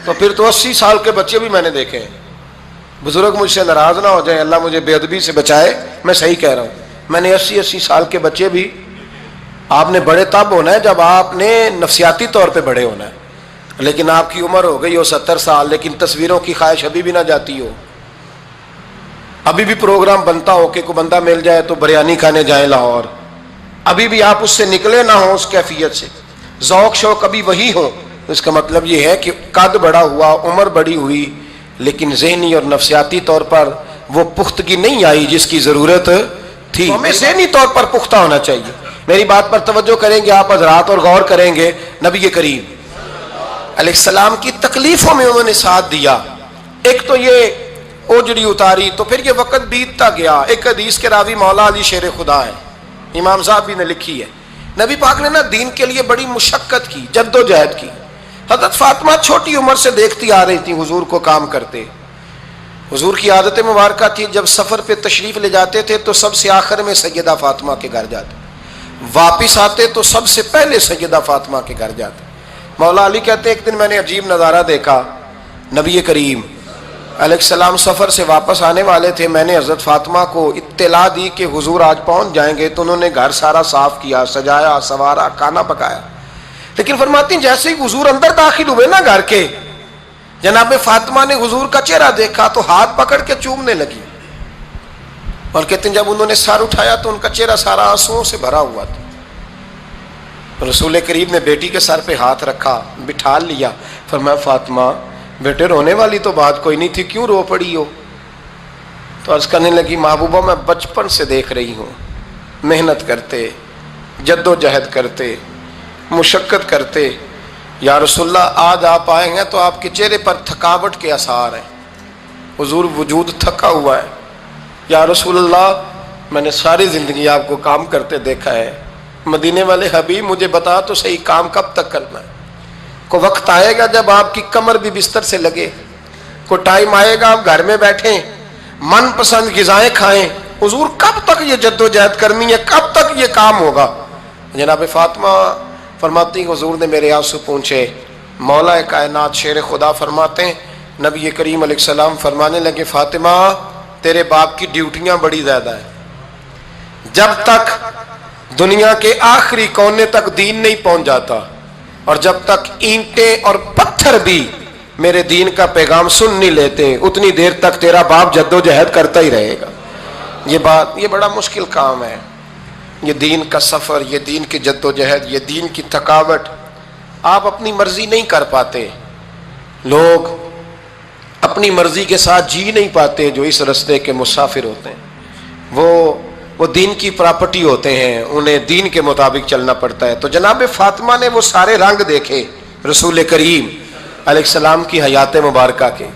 تو پھر تو 80 سال کے بچے بھی میں نے دیکھے ہیں۔ بزرگ مجھ سے ناراض نہ ہو جائیں، اللہ مجھے بے ادبی سے بچائے، میں صحیح کہہ رہا ہوں، میں نے 80 سال کے بچے بھی۔ آپ نے بڑے تب ہونا ہے جب آپ نے نفسیاتی طور پہ بڑے ہونا ہے، لیکن آپ کی عمر ہو گئی ہو 70 سال لیکن تصویروں کی خواہش ابھی بھی نہ جاتی ہو، ابھی بھی پروگرام بنتا ہو کہ کوئی بندہ مل جائے تو بریانی کھانے جائیں لاہور، ابھی بھی آپ اس سے نکلے نہ ہوں، اس کیفیت سے ذوق شوق ابھی وہی ہو، اس کا مطلب یہ ہے کہ قد بڑا ہوا، عمر بڑی ہوئی، لیکن ذہنی اور نفسیاتی طور پر وہ پختگی نہیں آئی جس کی ضرورت تھی. ہمیں ذہنی طور پر پختہ ہونا چاہیے. میری بات پر توجہ کریں گے آپ حضرات اور غور کریں گے. نبی کریم علیہ السلام کی تکلیفوں میں انہوں نے ساتھ دیا. ایک تو یہ اوجڑی اتاری تو پھر یہ وقت بیتتا گیا. ایک حدیث کے راوی مولا علی شیر خدا ہے, امام صاحب بھی نے لکھی ہے. نبی پاک نے نا دین کے لیے بڑی مشقت کی, جد و جہد کی. حضرت فاطمہ چھوٹی عمر سے دیکھتی آ رہی تھی حضور کو کام کرتے. حضور کی عادت مبارکہ تھی جب سفر پہ تشریف لے جاتے تھے تو سب سے آخر میں سیدہ فاطمہ کے گھر جاتے, واپس آتے تو سب سے پہلے سیدہ فاطمہ کے گھر جاتے. مولا علی کہتے ہیں ایک دن میں نے عجیب نظارہ دیکھا. نبی کریم علیہ السلام سفر سے واپس آنے والے تھے. میں نے حضرت فاطمہ کو اطلاع دی کہ حضور آج پہنچ جائیں گے, تو انہوں نے گھر سارا صاف کیا, سجایا, سنوارا, کھانا پکایا. لیکن فرماتی ہیں جیسے ہی حضور اندر داخل ہوئے نا گھر کے, جناب فاطمہ نے حضور کا چہرہ دیکھا تو ہاتھ پکڑ کے چومنے لگی. اور کہتے ہیں جب انہوں نے سر اٹھایا تو ان کا چہرہ سارا آنسوؤں سے بھرا ہوا تھا. رسول کریم نے بیٹی کے سر پہ ہاتھ رکھا, بٹھا لیا. فرمایا فاطمہ بیٹے رونے والی تو بات کوئی نہیں تھی, کیوں رو پڑی ہو؟ تو عرض کرنے لگی محبوبہ میں بچپن سے دیکھ رہی ہوں محنت کرتے, جد و جہد کرتے, مشقت کرتے. یا رسول اللہ آج آپ آئے ہیں تو آپ کے چہرے پر تھکاوٹ کے آثار ہیں, حضور وجود تھکا ہوا ہے. یا رسول اللہ میں نے ساری زندگی آپ کو کام کرتے دیکھا ہے, مدینے والے حبیب مجھے بتا تو صحیح کام کب تک کرنا ہے؟ کو وقت آئے گا جب آپ کی کمر بھی بستر سے لگے, کو ٹائم آئے گا آپ گھر میں بیٹھیں, من پسند غذائیں کھائیں. حضور کب تک یہ جد و جہد کرنی ہے, کب تک یہ کام ہوگا؟ جناب فاطمہ فرماتی حضور نے میرے آنسو پوچھے. مولا کائنات شیر خدا فرماتے ہیں نبی کریم علیہ السلام فرمانے لگے فاطمہ تیرے باپ کی ڈیوٹیاں بڑی زیادہ ہیں. جب تک دنیا کے آخری کونے تک دین نہیں پہنچ جاتا, اور جب تک اینٹیں اور پتھر بھی میرے دین کا پیغام سن نہیں لیتے, اتنی دیر تک تیرا باپ جد و جہد کرتا ہی رہے گا. یہ بڑا مشکل کام ہے. یہ دین کا سفر, یہ دین کی جد و جہد, یہ دین کی تھکاوٹ آپ اپنی مرضی نہیں کر پاتے. لوگ اپنی مرضی کے ساتھ جی نہیں پاتے جو اس رستے کے مسافر ہوتے ہیں. وہ دین کی پراپرٹی ہوتے ہیں, انہیں دین کے مطابق چلنا پڑتا ہے. تو جناب فاطمہ نے وہ سارے رنگ دیکھے رسول کریم علیہ السلام کی حیات مبارکہ کے.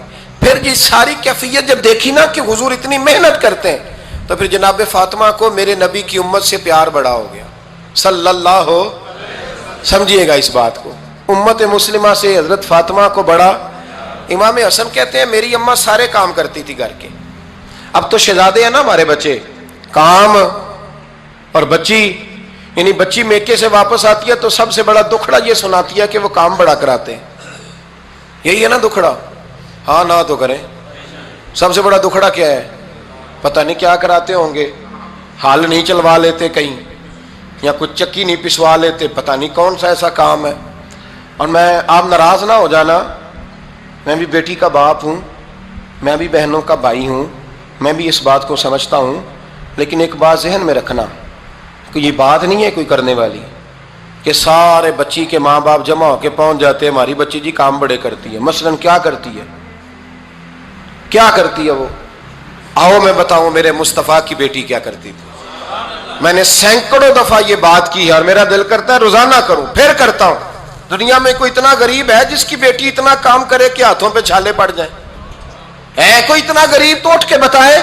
پھر یہ ساری کیفیت جب دیکھی نا کہ حضور اتنی محنت کرتے ہیں, تو پھر جناب فاطمہ کو میرے نبی کی امت سے پیار بڑا ہو گیا صلی اللہ ہو. سمجھیے گا اس بات کو, امت مسلمہ سے حضرت فاطمہ کو بڑا. امام حسن کہتے ہیں میری اماں سارے کام کرتی تھی گھر کے. اب تو شہزادے ہیں نا ہمارے بچے, کام اور بچی, یعنی بچی میکے سے واپس آتی ہے تو سب سے بڑا دکھڑا یہ سناتی ہے کہ وہ کام بڑا کراتے ہیں. یہی ہے نا دکھڑا؟ ہاں نہ تو کریں. سب سے بڑا دکھڑا کیا ہے؟ پتہ نہیں کیا کراتے ہوں گے, ہال نہیں چلوا لیتے کہیں, یا کچھ چکی نہیں پسوا لیتے, پتہ نہیں کون سا ایسا کام ہے. اور آپ ناراض نہ ہو جانا, میں بھی بیٹی کا باپ ہوں, میں بھی بہنوں کا بھائی ہوں, میں بھی اس بات کو سمجھتا ہوں. لیکن ایک بات ذہن میں رکھنا کہ یہ بات نہیں ہے کوئی کرنے والی کہ سارے بچی کے ماں باپ جمع ہو کے پہنچ جاتے ہیں ہماری بچی جی کام بڑے کرتی ہے. مثلاً کیا کرتی ہے, کیا کرتی ہے وہ؟ آؤ میں بتاؤں میرے مصطفیٰ کی بیٹی کیا کرتی تھی. میں نے سینکڑوں دفعہ یہ بات کی ہے اور میرا دل کرتا ہے روزانہ کروں, پھر کرتا ہوں. دنیا میں کوئی اتنا غریب ہے جس کی بیٹی اتنا کام کرے کہ ہاتھوں پہ چھالے پڑ جائیں؟ ہے کوئی اتنا غریب تو اٹھ کے بتائے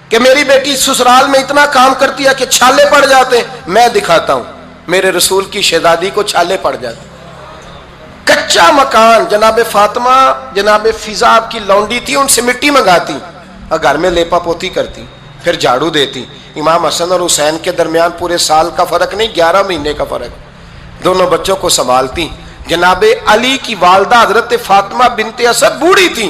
کہ میری بیٹی سسرال میں اتنا کام کرتی ہے کہ چھالے پڑ جاتے ہیں؟ میں دکھاتا ہوں, میرے رسول کی شہزادی کو چھالے پڑ جاتے. کچا مکان, جناب فاطمہ جناب فضا آپ کی لونڈی تھی, ان سے مٹی منگاتی اور گھر میں لیپا پوتی کرتی, پھر جھاڑو دیتی. امام حسن اور حسین کے درمیان پورے سال کا فرق نہیں, 11 مہینے کا فرق. دونوں بچوں کو سنبھالتی. جناب علی کی والدہ حضرت فاطمہ بنت اسد بوڑھی تھی.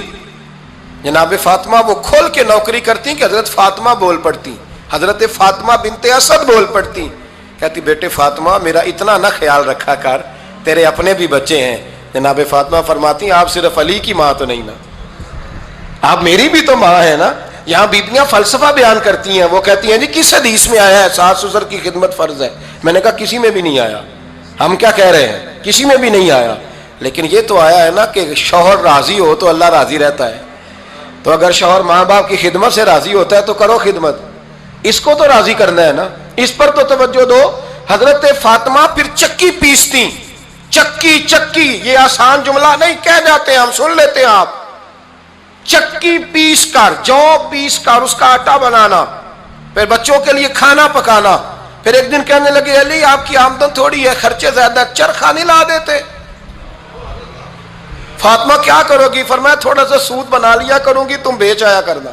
جناب فاطمہ وہ کھول کے نوکری کرتی کہ حضرت فاطمہ بول پڑتی, حضرت فاطمہ بنت اسد بول پڑتی. کہتی بیٹے فاطمہ میرا اتنا نہ خیال رکھا کر, تیرے اپنے بھی بچے ہیں. جناب فاطمہ فرماتی آپ صرف علی کی ماں تو نہیں نا, آپ میری بھی تو ماں ہے نا. یہاں بیبیاں فلسفہ بیان کرتی ہیں, وہ کہتی ہیں جی کس حدیث میں آیا ہے ساس سسر کی خدمت فرض ہے؟ میں نے کہا کسی میں بھی نہیں آیا. ہم کیا کہہ رہے ہیں, کسی میں بھی نہیں آیا. لیکن یہ تو آیا ہے نا کہ شوہر راضی ہو تو اللہ راضی رہتا ہے. تو اگر شوہر ماں باپ کی خدمت سے راضی ہوتا ہے تو کرو خدمت. اس کو تو راضی کرنا ہے نا, اس پر تو توجہ دو. حضرت فاطمہ پھر چکی پیستی. چکی چکی یہ آسان جملہ نہیں, کہہ جاتے ہیں ہم, سن لیتے ہیں آپ. چکی پیس کر, جو پیس کر اس کا آٹا بنانا, پھر بچوں کے لیے کھانا پکانا. پھر ایک دن کہنے لگے علی آپ کی آمدن تھوڑی ہے, خرچے زیادہ, چرخا نہیں لا دیتے. فاطمہ کیا کرو گی؟ فرمایا تھوڑا سا سود بنا لیا کروں گی, تم بیچ آیا کرنا.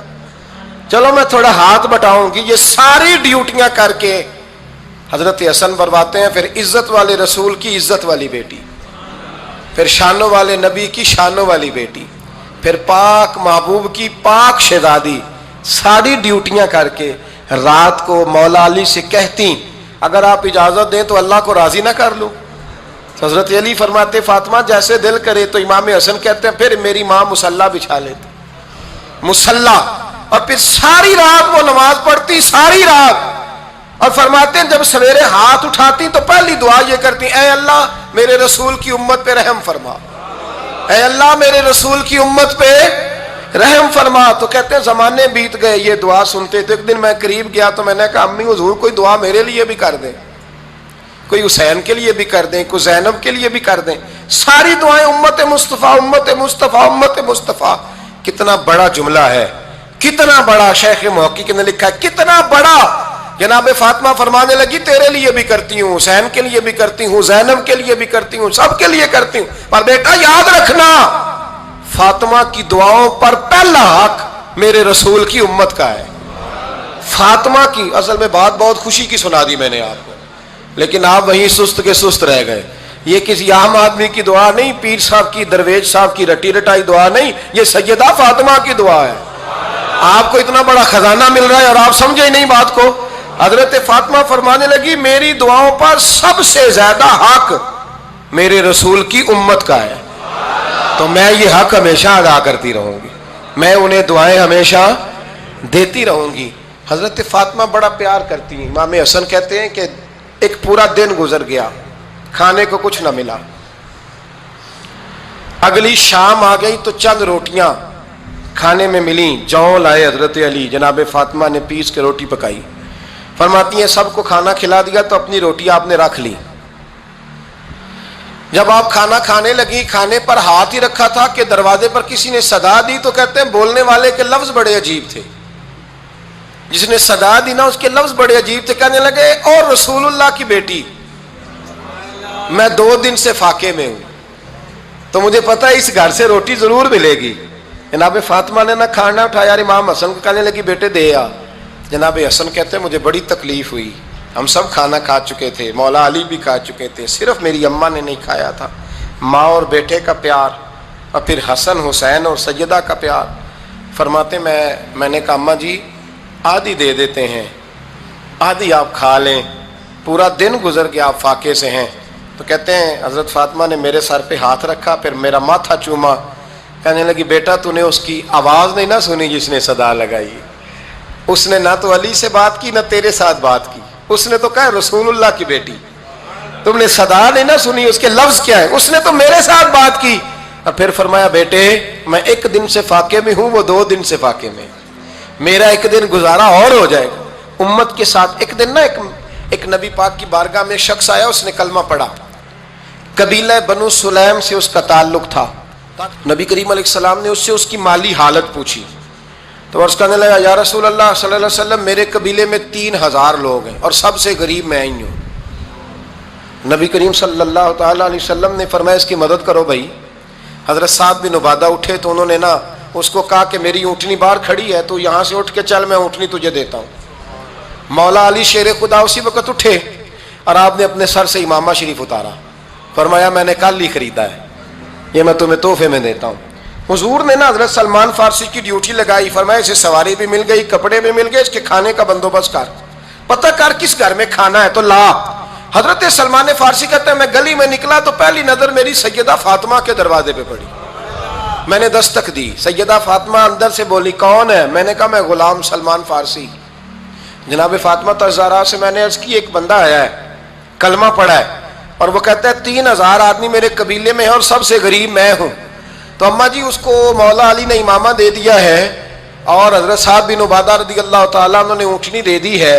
چلو میں تھوڑا ہاتھ بٹاؤں گی. یہ ساری ڈیوٹیاں کر کے حضرت حسن برواتے ہیں. پھر عزت والے رسول کی عزت والی بیٹی, پھر شانوں والے نبی کی شانوں والی بیٹی, پھر پاک محبوب کی پاک شہزادی, ساری ڈیوٹیاں کر کے رات کو مولا علی سے کہتی اگر آپ اجازت دیں تو اللہ کو راضی نہ کر لوں. حضرت علی فرماتے فاطمہ جیسے دل کرے. تو امام حسن کہتے ہیں پھر میری ماں مصلی بچھا لیتی, مصلی, اور پھر ساری رات وہ نماز پڑھتی, ساری رات. اور فرماتے ہیں جب سویرے ہاتھ اٹھاتی تو پہلی دعا یہ کرتی اے اللہ میرے رسول کی امت پہ رحم فرما, اے اللہ میرے رسول کی امت پہ رحم فرما. تو کہتے ہیں زمانے بیت گئے, یہ دعا سنتے. تو ایک دن میں قریب گیا تو میں نے کہا امی حضور کوئی دعا میرے لیے بھی کر دیں, کوئی حسین کے لیے بھی کر دیں, کوئی زینب کے لیے بھی کر دیں. ساری دعائیں امت مصطفیٰ امت مصطفیٰ امت مصطفیٰ. کتنا بڑا جملہ ہے, کتنا بڑا. شیخ محقق نے لکھا ہے کتنا بڑا. جناب فاطمہ فرمانے لگی تیرے لیے بھی کرتی ہوں, حسین کے لیے بھی کرتی ہوں, زینب کے لیے بھی کرتی ہوں, سب کے لیے کرتی ہوں. پر بیٹا یاد رکھنا فاطمہ کی دعاؤں پر پہلا حق میرے رسول کی امت کا ہے. فاطمہ کی اصل میں بات بہت خوشی کی سنا دی میں نے آپ کو, لیکن آپ وہیں سست کے سست رہ گئے. یہ کسی عام آدمی کی دعا نہیں, پیر صاحب کی, درویش صاحب کی رٹی رٹائی دعا نہیں, یہ سیدہ فاطمہ کی دعا ہے. آپ کو اتنا بڑا خزانہ مل رہا ہے اور آپ سمجھے ہی نہیں بات کو. حضرت فاطمہ فرمانے لگی میری دعاؤں پر سب سے زیادہ حق میرے رسول کی امت کا ہے, تو میں یہ حق ہمیشہ ادا کرتی رہوں گی, میں انہیں دعائیں ہمیشہ دیتی رہوں گی. حضرت فاطمہ بڑا پیار کرتی ہیں. امام حسن کہتے ہیں کہ ایک پورا دن گزر گیا, کھانے کو کچھ نہ ملا. اگلی شام آ گئی تو چند روٹیاں کھانے میں ملیں. جوں لائے حضرت علی, جناب فاطمہ نے پیس کے روٹی پکائی. فرماتی ہیں سب کو کھانا کھلا دیا تو اپنی روٹی آپ نے رکھ لی. جب آپ کھانا کھانے لگی, کھانے پر ہاتھ ہی رکھا تھا کہ دروازے پر کسی نے صدا دی. تو کہتے ہیں بولنے والے کے لفظ بڑے عجیب تھے, جس نے صدا دی نا اس کے لفظ بڑے عجیب تھے. کہنے لگے اور رسول اللہ کی بیٹی, میں 2 دن سے فاقے میں ہوں, تو مجھے پتا ہے اس گھر سے روٹی ضرور ملے گی. جناب فاطمہ نے نہ کھانا اٹھایا. امام حسن کو کہنے لگی بیٹے دے آ. جناب حسن کہتے ہیں مجھے بڑی تکلیف ہوئی, ہم سب کھانا کھا چکے تھے, مولا علی بھی کھا چکے تھے, صرف میری اماں نے نہیں کھایا تھا. ماں اور بیٹے کا پیار, اور پھر حسن حسین اور سیدہ کا پیار. فرماتے میں نے کہا اماں جی آدھی دے دیتے ہیں, آدھی آپ کھا لیں, پورا دن گزر گیا آپ فاقے سے ہیں. تو کہتے ہیں حضرت فاطمہ نے میرے سر پہ ہاتھ رکھا, پھر میرا ماتھا چوما. کہنے لگی بیٹا تو نے اس کی آواز نہیں نہ سنی جس نے صدا لگائی, اس نے نہ تو علی سے بات کی نہ تیرے ساتھ بات کی, اس نے تو کہا رسول اللہ کی بیٹی. تم نے صدا نہیں نہ سنی, اس کے لفظ کیا ہے, اس نے تو میرے ساتھ بات کی. اور پھر فرمایا بیٹے میں 1 دن سے فاقے میں ہوں, وہ 2 دن سے فاقے میں, میرا 1 دن گزارا اور ہو جائے گا امت کے ساتھ. ایک دن نا ایک نبی پاک کی بارگاہ میں شخص آیا, اس نے کلمہ پڑھا, قبیلہ بنو سلیم سے اس کا تعلق تھا. نبی کریم علیہ السلام نے اس سے اس کی مالی حالت پوچھی. تو عرض کرنے لگا یا رسول اللہ صلی اللہ علیہ وسلم میرے قبیلے میں 3000 لوگ ہیں اور سب سے غریب میں ہی ہوں. نبی کریم صلی اللہ تعالیٰ علیہ وسلم نے فرمایا اس کی مدد کرو بھائی. حضرت صاحب بن عبادہ اٹھے تو انہوں نے نا اس کو کہا کہ میری اونٹنی باہر کھڑی ہے, تو یہاں سے اٹھ کے چل, میں اونٹنی تجھے دیتا ہوں. مولا علی شیر خدا اسی وقت اٹھے اور آپ نے اپنے سر سے امامہ شریف اتارا. فرمایا میں نے کل ہی خریدا ہے, یہ میں تمہیں تحفے میں دیتا ہوں. حضور نے نا حضرت سلمان فارسی کی ڈیوٹی لگائی. فرمایا اسے سواری بھی مل گئی, کپڑے بھی مل گئے, اس کے کھانے کا بندوبست کر, پتہ کر کس گھر میں کھانا ہے تو لا. حضرت سلمان فارسی کہتے ہیں میں گلی میں نکلا تو پہلی نظر میری سیدہ فاطمہ کے دروازے پہ پڑی. میں نے دستک دی, سیدہ فاطمہ اندر سے بولی کون ہے؟ میں نے کہا میں غلام سلمان فارسی. جناب فاطمہ الزہرا سے میں نے عرض کی ایک بندہ آیا ہے, کلمہ پڑھا ہے, اور وہ کہتا ہے 3000 آدمی میرے قبیلے میں ہیں اور سب سے غریب میں ہوں. تو اماں جی اس کو مولا علی نے امامہ دے دیا ہے اور حضرت صاحب بن عبادہ رضی اللہ تعالیٰ عنہ نے اونٹنی دے دی ہے.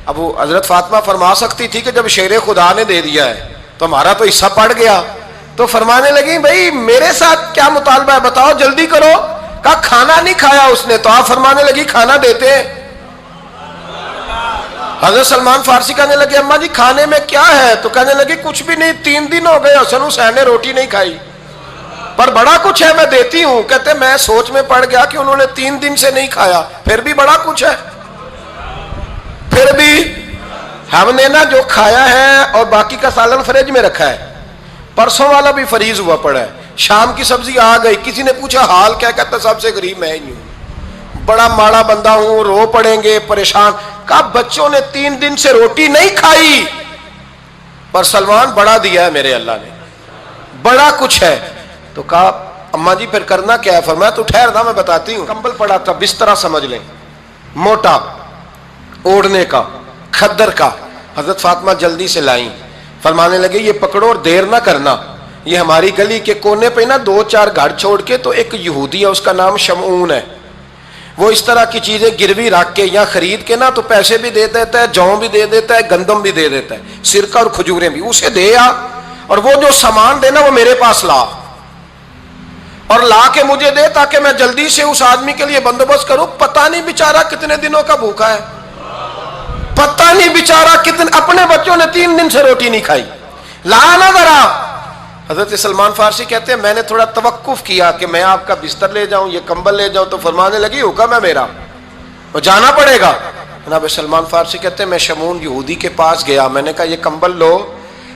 اب وہ حضرت فاطمہ فرما سکتی تھی کہ جب شیر خدا نے دے دیا ہے تو ہمارا تو حصہ پڑ گیا. تو فرمانے لگی بھائی میرے ساتھ کیا مطالبہ ہے بتاؤ جلدی کرو. کہا کھانا نہیں کھایا اس نے. تو آپ فرمانے لگی کھانا دیتے ہیں. حضرت سلمان فارسی کہنے لگے اماں جی کھانے میں کیا ہے؟ تو کہنے لگی کچھ بھی نہیں, 3 دن ہو گئے حسن حسین نے روٹی نہیں کھائی, پر بڑا کچھ ہے میں دیتی ہوں. کہتے میں سوچ میں پڑ گیا کہ انہوں نے 3 دن سے نہیں کھایا, پھر بھی بڑا کچھ ہے. پھر بھی ہم نے نا جو کھایا ہے اور باقی کا سالن فریج میں رکھا ہے, پرسوں والا بھی فریز ہوا پڑا ہے, شام کی سبزی آ گئی. کسی نے پوچھا حال کیا؟ کہتا سب سے غریب میں ہی ہوں, بڑا ماڑا بندہ ہوں, رو پڑیں گے پریشان. کہا بچوں نے 3 دن سے روٹی نہیں کھائی, پر سلمان بڑا دیا ہے میرے اللہ نے, بڑا کچھ ہے. تو کہا اماں جی پھر کرنا کیا ہے؟ فرمایا تو ٹھہر نا میں بتاتی ہوں. کمبل پڑا تھا, بسترا سمجھ لیں, موٹا اوڑھنے کا, کھدر کا. حضرت فاطمہ جلدی سے لائیں, فرمانے لگے یہ پکڑو اور دیر نہ کرنا. یہ ہماری گلی کے کونے پہ نا 2-4 گھر چھوڑ کے تو ایک یہودی ہے, اس کا نام شمعون ہے. وہ اس طرح کی چیزیں گروی رکھ کے یا خرید کے نا تو پیسے بھی دے دیتا ہے, جوں بھی دے دیتا ہے, گندم بھی دے دیتا ہے, سرکہ اور کھجوریں بھی. اسے دے آ, اور وہ جو سامان دینا وہ میرے پاس لا, اور لا کے مجھے دے تاکہ میں جلدی سے اس آدمی کے لیے بندوبست کروں. پتہ نہیں بیچارہ کتنے دنوں کا بھوکا ہے, پتہ نہیں بیچارہ کتنے, اپنے بچوں نے 3 دن سے روٹی نہیں کھائی. لا نہ ذرا. حضرت سلمان فارسی کہتے ہیں میں نے تھوڑا توقف کیا کہ میں آپ کا بستر لے جاؤں, یہ کمبل لے جاؤں. تو فرمانے لگی حکم ہے میرا, وہ جانا پڑے گا. جناب سلمان فارسی کہتے ہیں میں شمعون یہودی کے پاس گیا, میں نے کہا یہ کمبل لو,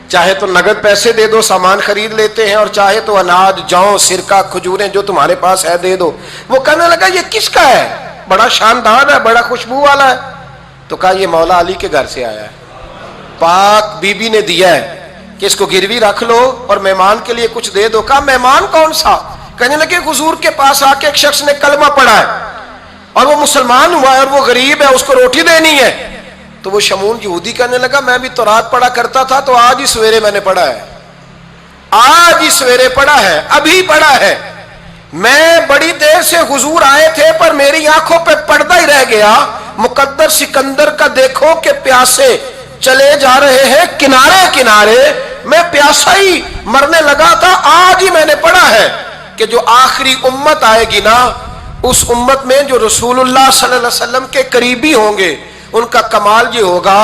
چاہے تو نگد پیسے دے دو, سامان خرید لیتے ہیں, اور چاہے تو اناج, جوں, سرکہ, کھجوریں جو تمہارے پاس ہے دے دو. وہ کہنے لگا یہ کس کا ہے؟ بڑا شاندار ہے, بڑا خوشبو والا ہے. تو کہا یہ مولا علی کے گھر سے آیا ہے, پاک بی بی نے دیا ہے کہ اس کو گروی رکھ لو اور مہمان کے لیے کچھ دے دو. کہا مہمان کون سا؟ کہنے لگے حضور کے پاس آ کے ایک شخص نے کلمہ پڑھا ہے اور وہ مسلمان ہوا ہے اور وہ غریب ہے, اس کو روٹی دینی ہے. تو وہ شمعون یہودی کہنے لگا میں بھی تورات پڑھا کرتا تھا, تو آج ہی سویرے میں نے پڑھا ہے, آج ہی سویرے پڑھا ہے, ابھی پڑھا ہے. میں بڑی دیر سے حضور آئے تھے پر میری آنکھوں پہ پردہ ہی رہ گیا. مقدر سکندر کا دیکھو کہ پیاسے چلے جا رہے ہیں کنارے کنارے, میں پیاسا ہی مرنے لگا تھا. آج ہی میں نے پڑھا ہے کہ جو آخری امت آئے گی نا, اس امت میں جو رسول اللہ صلی اللہ علیہ وسلم کے قریبی ہوں گے, ان کا کمال یہ ہوگا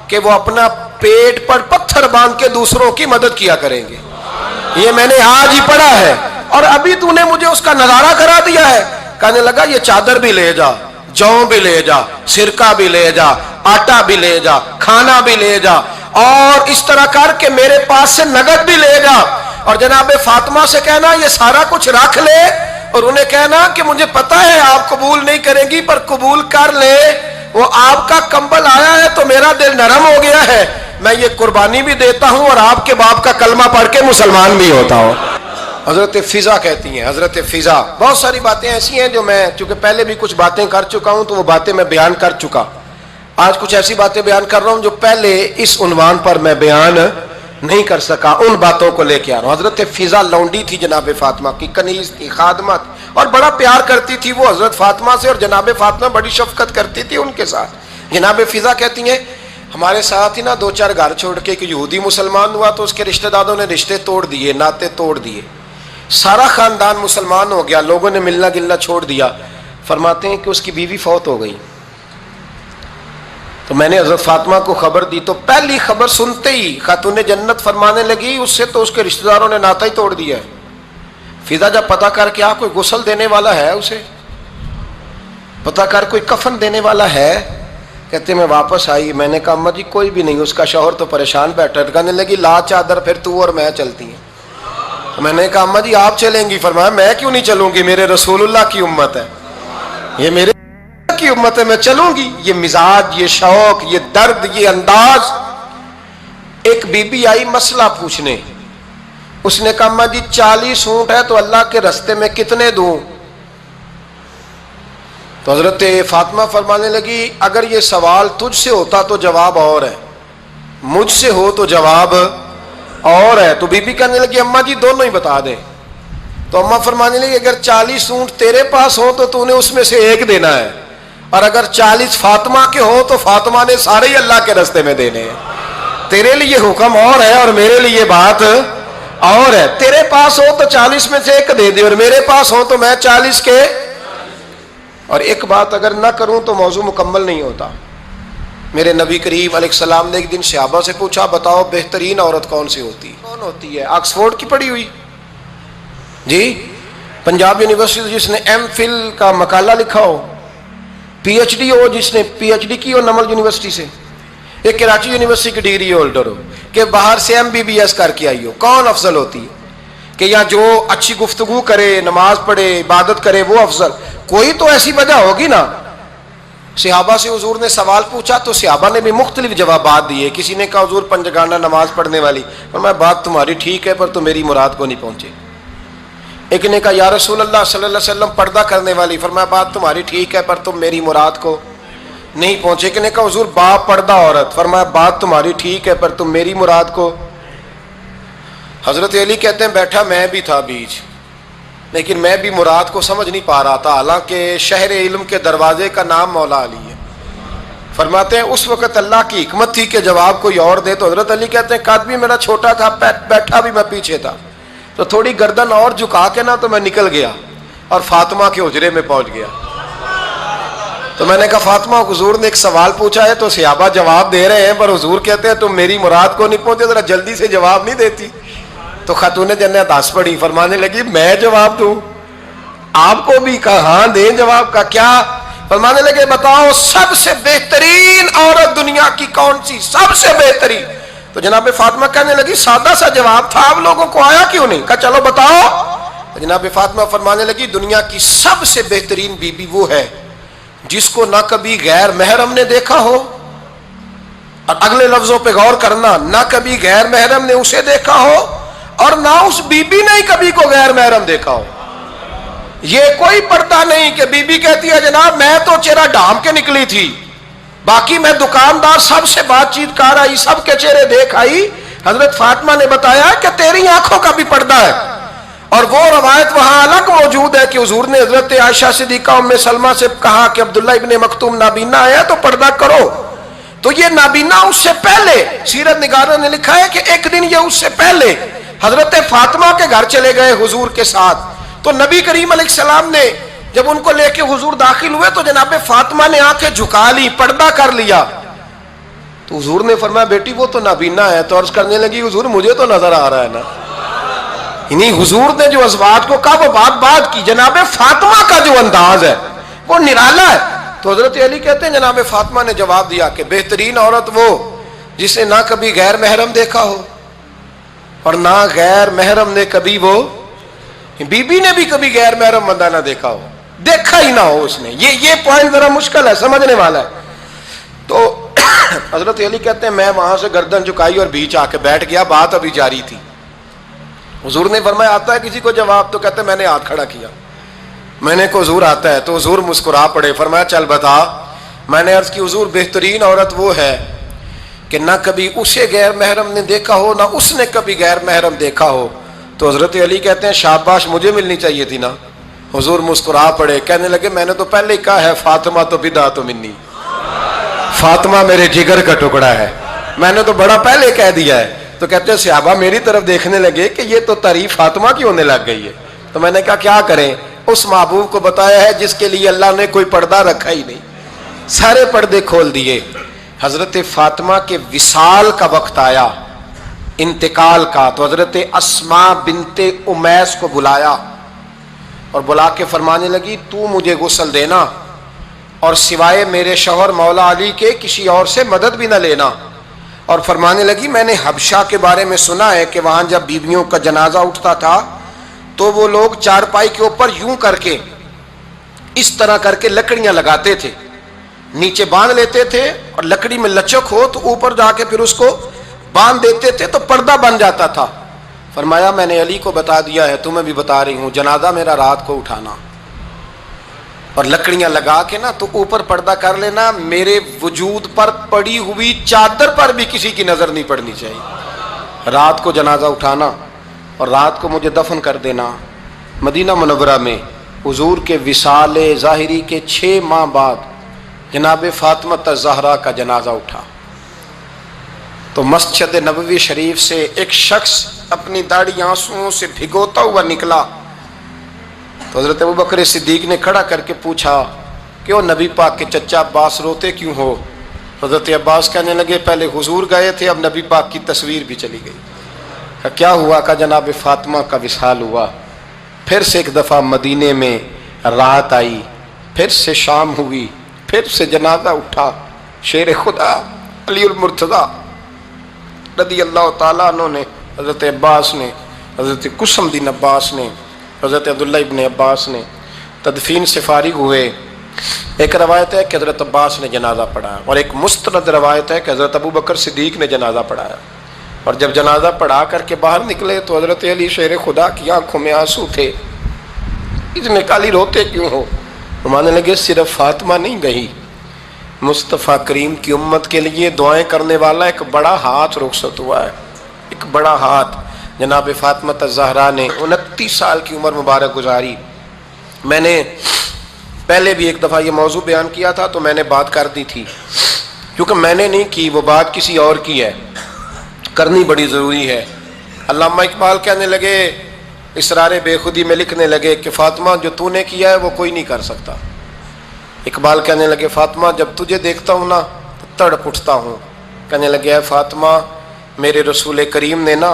کہ وہ اپنا پیٹ پر پتھر باندھ کے دوسروں کی مدد کیا کریں گے. یہ میں نے آج ہی پڑھا ہے اور ابھی تو نے مجھے اس کا نظارہ کرا دیا ہے. کہنے لگا یہ چادر بھی لے جا, جوں بھی لے جا, سرکہ بھی لے جا, آٹا بھی لے جا, کھانا بھی لے جا, اور اس طرح کر کے میرے پاس سے نگد بھی لے جا. اور جناب فاطمہ سے کہنا یہ سارا کچھ رکھ لے, اور انہیں کہنا کہ مجھے پتا ہے آپ قبول نہیں کریں گی پر قبول کر لے. وہ آپ کا کمبل آیا ہے تو میرا دل نرم ہو گیا ہے, میں یہ قربانی بھی دیتا ہوں اور آپ کے باپ کا کلمہ پڑھ کے مسلمان بھی ہوتا ہوں. حضرت فضا کہتی ہیں, حضرت فضا, بہت ساری باتیں ایسی ہیں جو میں چونکہ پہلے بھی کچھ باتیں کر چکا ہوں تو وہ باتیں میں بیان کر چکا. آج کچھ ایسی باتیں بیان کر رہا ہوں جو پہلے اس عنوان پر میں بیان نہیں کر سکا, ان باتوں کو لے کے آ رہا ہوں. حضرت فضا لونڈی تھی جناب فاطمہ کی, کنیز تھی, خادمت, اور بڑا پیار کرتی تھی وہ حضرت فاطمہ سے, اور جناب فاطمہ بڑی شفقت کرتی تھی ان کے ساتھ. جناب فضا کہتی ہیں ہمارے ساتھ ہی نا 2-4 گھر چھوڑ کے ایک یہودی مسلمان ہوا تو اس کے رشتہ داروں نے رشتے توڑ دیے, ناطے توڑ دیے, سارا خاندان مسلمان ہو گیا, لوگوں نے ملنا گلنا چھوڑ دیا. فرماتے ہیں کہ اس کی بیوی فوت ہو گئی. تو میں نے حضرت فاطمہ کو خبر دی تو پہلی خبر سنتے ہی خاتون جنت فرمانے لگی اس سے تو اس کے رشتہ داروں نے ناتا ہی توڑ دیا ہے. فضا جب پتہ کر کے کوئی غسل دینے والا ہے, اسے پتہ کر کوئی کفن دینے والا ہے, کہتے میں واپس آئی. میں نے کہا اماں جی کوئی بھی نہیں, اس کا شوہر تو پریشان بیٹھا. کہنے لگی لا چادر پھر تو اور میں چلتی ہیں. میں نے کہا اماں جی آپ چلیں گی؟ فرمایا میں کیوں نہیں چلوں گی, میرے رسول اللہ کی امت ہے, یہ میرے کی امت ہے, میں چلوں گی. یہ مزاج, یہ شوق, یہ درد, یہ انداز. ایک بی بی آئی مسئلہ پوچھنے, اس نے کہا اماں جی 40 اونٹ ہے تو اللہ کے رستے میں کتنے دوں؟ تو حضرت فاطمہ فرمانے لگی اگر یہ سوال تجھ سے ہوتا تو جواب اور ہے, مجھ سے ہو تو جواب اور ہے. تو بی بی کہنے لگی اماں جی دونوں ہی بتا دیں. تو اماں فرمانے لگی اگر 40 اونٹ تیرے پاس ہو تو نے اس میں سے ایک دینا ہے، اور اگر 40 فاطمہ کے ہو تو فاطمہ نے سارے ہی اللہ کے راستے میں دینے ہیں. تیرے لیے حکم اور ہے اور میرے لیے بات اور ہے. تیرے پاس ہو تو 40 میں سے ایک دے دے، اور میرے پاس ہو تو میں 40 کے. اور ایک بات اگر نہ کروں تو موضوع مکمل نہیں ہوتا. میرے نبی کریم علیہ السلام نے ایک دن صحابہ سے پوچھا بتاؤ بہترین عورت کون سی ہوتی ہے؟ کون ہوتی ہے؟ آکسفورڈ کی پڑھی ہوئی جی، پنجاب یونیورسٹی جس نے ایم فل کا مقالہ لکھا ہو، پی ایچ ڈی ہو جس نے پی ایچ ڈی کی ہو نمل یونیورسٹی سے، ایک کراچی یونیورسٹی کی ڈگری ہولڈر ہو، کہ باہر سے ایم بی بی ایس کر کے آئی ہو. کون افضل ہوتی ہے؟ کہ یا جو اچھی گفتگو کرے، نماز پڑھے، عبادت کرے وہ افضل؟ کوئی تو ایسی وجہ ہوگی نا. صحابہ سے حضور نے سوال پوچھا تو صحابہ نے بھی مختلف جوابات دیے. کسی نے کہا حضور پنجگانہ نماز پڑھنے والی. فرمایا بات تمہاری ٹھیک ہے پر تم میری مراد کو نہیں پہنچے. ایک نے کہا یا رسول اللہ صلی اللہ علیہ وسلم پردہ کرنے والی. فرمایا بات تمہاری ٹھیک ہے پر تم میری مراد کو نہیں پہنچے. ایک نے کہا حضور با پردہ عورت. فرمایا بات تمہاری ٹھیک ہے پر تم میری مراد کو. حضرت علی کہتے ہیں بیٹھا میں بھی تھا بیچ، لیکن میں بھی مراد کو سمجھ نہیں پا رہا تھا، حالانکہ شہر علم کے دروازے کا نام مولا علی ہے. فرماتے ہیں اس وقت اللہ کی حکمت تھی کہ جواب کوئی اور دے. تو حضرت علی کہتے ہیں قد بھی میرا چھوٹا تھا، بیٹھا بھی میں پیچھے تھا، تو تھوڑی گردن اور جھکا کے نا تو میں نکل گیا اور فاطمہ کے حجرے میں پہنچ گیا. تو میں نے کہا فاطمہ حضور نے ایک سوال پوچھا ہے تو صحابہ جواب دے رہے ہیں پر حضور کہتے ہیں تم میری مراد کو نہیں پہنچے، ذرا جلدی سے جواب نہیں دیتی. تو خاتون جنت ہنس پڑی، فرمانے لگی میں جواب دوں؟ آپ کو بھی کہا ہاں دیں جواب کا. کیا؟ فرمانے لگے بتاؤ سب سے بہترین عورت دنیا کی کون سی؟ سب سے بہترین. تو جناب فاطمہ کہنے لگی سادہ سا جواب تھا، آپ لوگوں کو آیا کیوں نہیں؟ کہا چلو بتاؤ. تو جناب فاطمہ فرمانے لگی دنیا کی سب سے بہترین بیوی وہ ہے جس کو نہ کبھی غیر محرم نے دیکھا ہو، اور اگلے لفظوں پہ غور کرنا، نہ کبھی غیر محرم نے اسے دیکھا ہو اور نہ اس بی بی نے کبھی کو غیر محرم دیکھا ہو. یہ کوئی پردہ نہیں کہ بی بی کہتی ہے جناب میں تو چہرہ ڈھام کے نکلی تھی، باقی میں دکاندار سب سے بات چیت کر آئی، سب کے چہرے دیکھ آئی. حضرت فاطمہ نے بتایا کہ تیری آنکھوں کا بھی پردہ ہے. اور وہ روایت وہاں الگ موجود ہے کہ حضور نے حضرت عائشہ صدیقہ ام سلمہ سے کہا کہ عبداللہ ابن مکتوم نابینا ہے تو پردہ کرو. تو یہ نابینا اس سے پہلے سیرت نگاروں نے لکھا ہے کہ ایک دن یہ اس سے پہلے حضرت فاطمہ کے گھر چلے گئے حضور کے ساتھ. تو نبی کریم علیہ السلام نے جب ان کو لے کے حضور داخل ہوئے تو جناب فاطمہ نے آنکھیں جھکا لی، پردہ کر لیا. تو حضور نے فرمایا بیٹی وہ تو نابینا ہے. تو عرض کرنے لگی حضور مجھے تو نظر آ رہا ہے نا. یعنی حضور نے جو ازواج کو کہا وہ بات کی. جناب فاطمہ کا جو انداز ہے وہ نرالا ہے. تو حضرت علی کہتے ہیں جناب فاطمہ نے جواب دیا کہ بہترین عورت وہ جسے نہ کبھی غیر محرم دیکھا ہو اور نہ غیر محرم نے کبھی، وہ بی بی نے بھی کبھی غیر محرم بندہ نہ دیکھا ہو، دیکھا ہی نہ ہو اس نے. یہ پوائنٹ ذرا مشکل ہے، سمجھنے والا ہے. تو حضرت علی کہتے ہیں میں وہاں سے گردن جھکائی اور بیچ آ کے بیٹھ گیا، بات ابھی جاری تھی. حضور نے فرمایا آتا ہے کسی کو جواب؟ تو کہتے ہیں میں نے ہاتھ کھڑا کیا. میں نے کو حضور آتا ہے. تو حضور مسکرا پڑے، فرمایا چل بتا. میں نے عرض کی حضور بہترین عورت وہ ہے کہ نہ کبھی اسے غیر محرم نے دیکھا ہو نہ اس نے کبھی غیر محرم دیکھا ہو. تو حضرت علی کہتے ہیں شاباش مجھے ملنی چاہیے تھی نا. حضور مسکرا پڑے، کہنے لگے میں نے تو پہلے ہی کہا ہے فاطمہ تو بدعت منی، فاطمہ میرے جگر کا ٹکڑا ہے، میں نے تو بڑا پہلے کہہ دیا ہے. تو کہتے ہیں صحابہ میری طرف دیکھنے لگے کہ یہ تو تعریف فاطمہ کی ہونے لگ گئی ہے. تو میں نے کہا کیا کریں؟ اس محبوب کو بتایا ہے جس کے لیے اللہ نے کوئی پردہ رکھا ہی نہیں، سارے پردے کھول دیے. حضرت فاطمہ کے وصال کا وقت آیا، انتقال کا. تو حضرت اسماء بنت امیس کو بلایا اور بلا کے فرمانے لگی تو مجھے غسل دینا اور سوائے میرے شوہر مولا علی کے کسی اور سے مدد بھی نہ لینا. اور فرمانے لگی میں نے حبشہ کے بارے میں سنا ہے کہ وہاں جب بیویوں کا جنازہ اٹھتا تھا تو وہ لوگ چارپائی کے اوپر یوں کر کے اس طرح کر کے لکڑیاں لگاتے تھے، نیچے باندھ لیتے تھے اور لکڑی میں لچک ہو تو اوپر جا کے پھر اس کو باندھ دیتے تھے تو پردہ بن جاتا تھا. فرمایا میں نے علی کو بتا دیا ہے، تمہیں بھی بتا رہی ہوں، جنازہ میرا رات کو اٹھانا اور لکڑیاں لگا کے نا تو اوپر پردہ کر لینا. میرے وجود پر پڑی ہوئی چادر پر بھی کسی کی نظر نہیں پڑنی چاہیے. رات کو جنازہ اٹھانا اور رات کو مجھے دفن کر دینا. مدینہ منورہ میں حضور کے وصال ظاہری کے 6 ماہ بعد جناب فاطمہ الزہرا کا جنازہ اٹھا تو مسجد نبوی شریف سے ایک شخص اپنی داڑھی آنسوؤں سے بھگوتا ہوا نکلا تو حضرت ابوبکر صدیق نے کھڑا کر کے پوچھا کیوں نبی پاک کے چچا عباس روتے کیوں ہو؟ حضرت عباس کہنے لگے پہلے حضور گئے تھے، اب نبی پاک کی تصویر بھی چلی گئی۔ کہا کیا ہوا؟ کہا جناب فاطمہ کا وصال ہوا، پھر سے ایک دفعہ مدینے میں رات آئی، پھر سے شام ہوئی، پھر سے جنازہ اٹھا۔ شیر خدا علی المرتضیٰ رضی اللہ تعالیٰ عنہ نے، حضرت عباس نے، حضرت قسم الدین عباس نے، حضرت عبداللہ ابن عباس نے تدفین سے فارغ ہوئے۔ ایک روایت ہے کہ حضرت عباس نے جنازہ پڑھایا، اور ایک مستند روایت ہے کہ حضرت ابوبکر صدیق نے جنازہ پڑھایا، اور جب جنازہ پڑھا کر کے باہر نکلے تو حضرت علی شیر خدا کی آنکھوں میں آنسو تھے۔ اتنے کالی روتے کیوں ہو؟ ماننے لگے صرف فاطمہ نہیں گئی، مصطفیٰ کریم کی امت کے لیے دعائیں کرنے والا ایک بڑا ہاتھ رخصت ہوا ہے، ایک بڑا ہاتھ۔ جناب فاطمہ الزہرا نے 29 سال کی عمر مبارک گزاری۔ میں نے پہلے بھی ایک دفعہ یہ موضوع بیان کیا تھا تو میں نے بات کر دی تھی، کیونکہ میں نے نہیں کی، وہ بات کسی اور کی ہے، کرنی بڑی ضروری ہے۔ علامہ اقبال کہنے لگے، اسرار بے خودی میں لکھنے لگے کہ فاطمہ جو تو نے کیا ہے وہ کوئی نہیں کر سکتا۔ اقبال کہنے لگے فاطمہ جب تجھے دیکھتا ہوں نا تو تڑپ اٹھتا ہوں۔ کہنے لگے اے فاطمہ میرے رسول کریم نے نا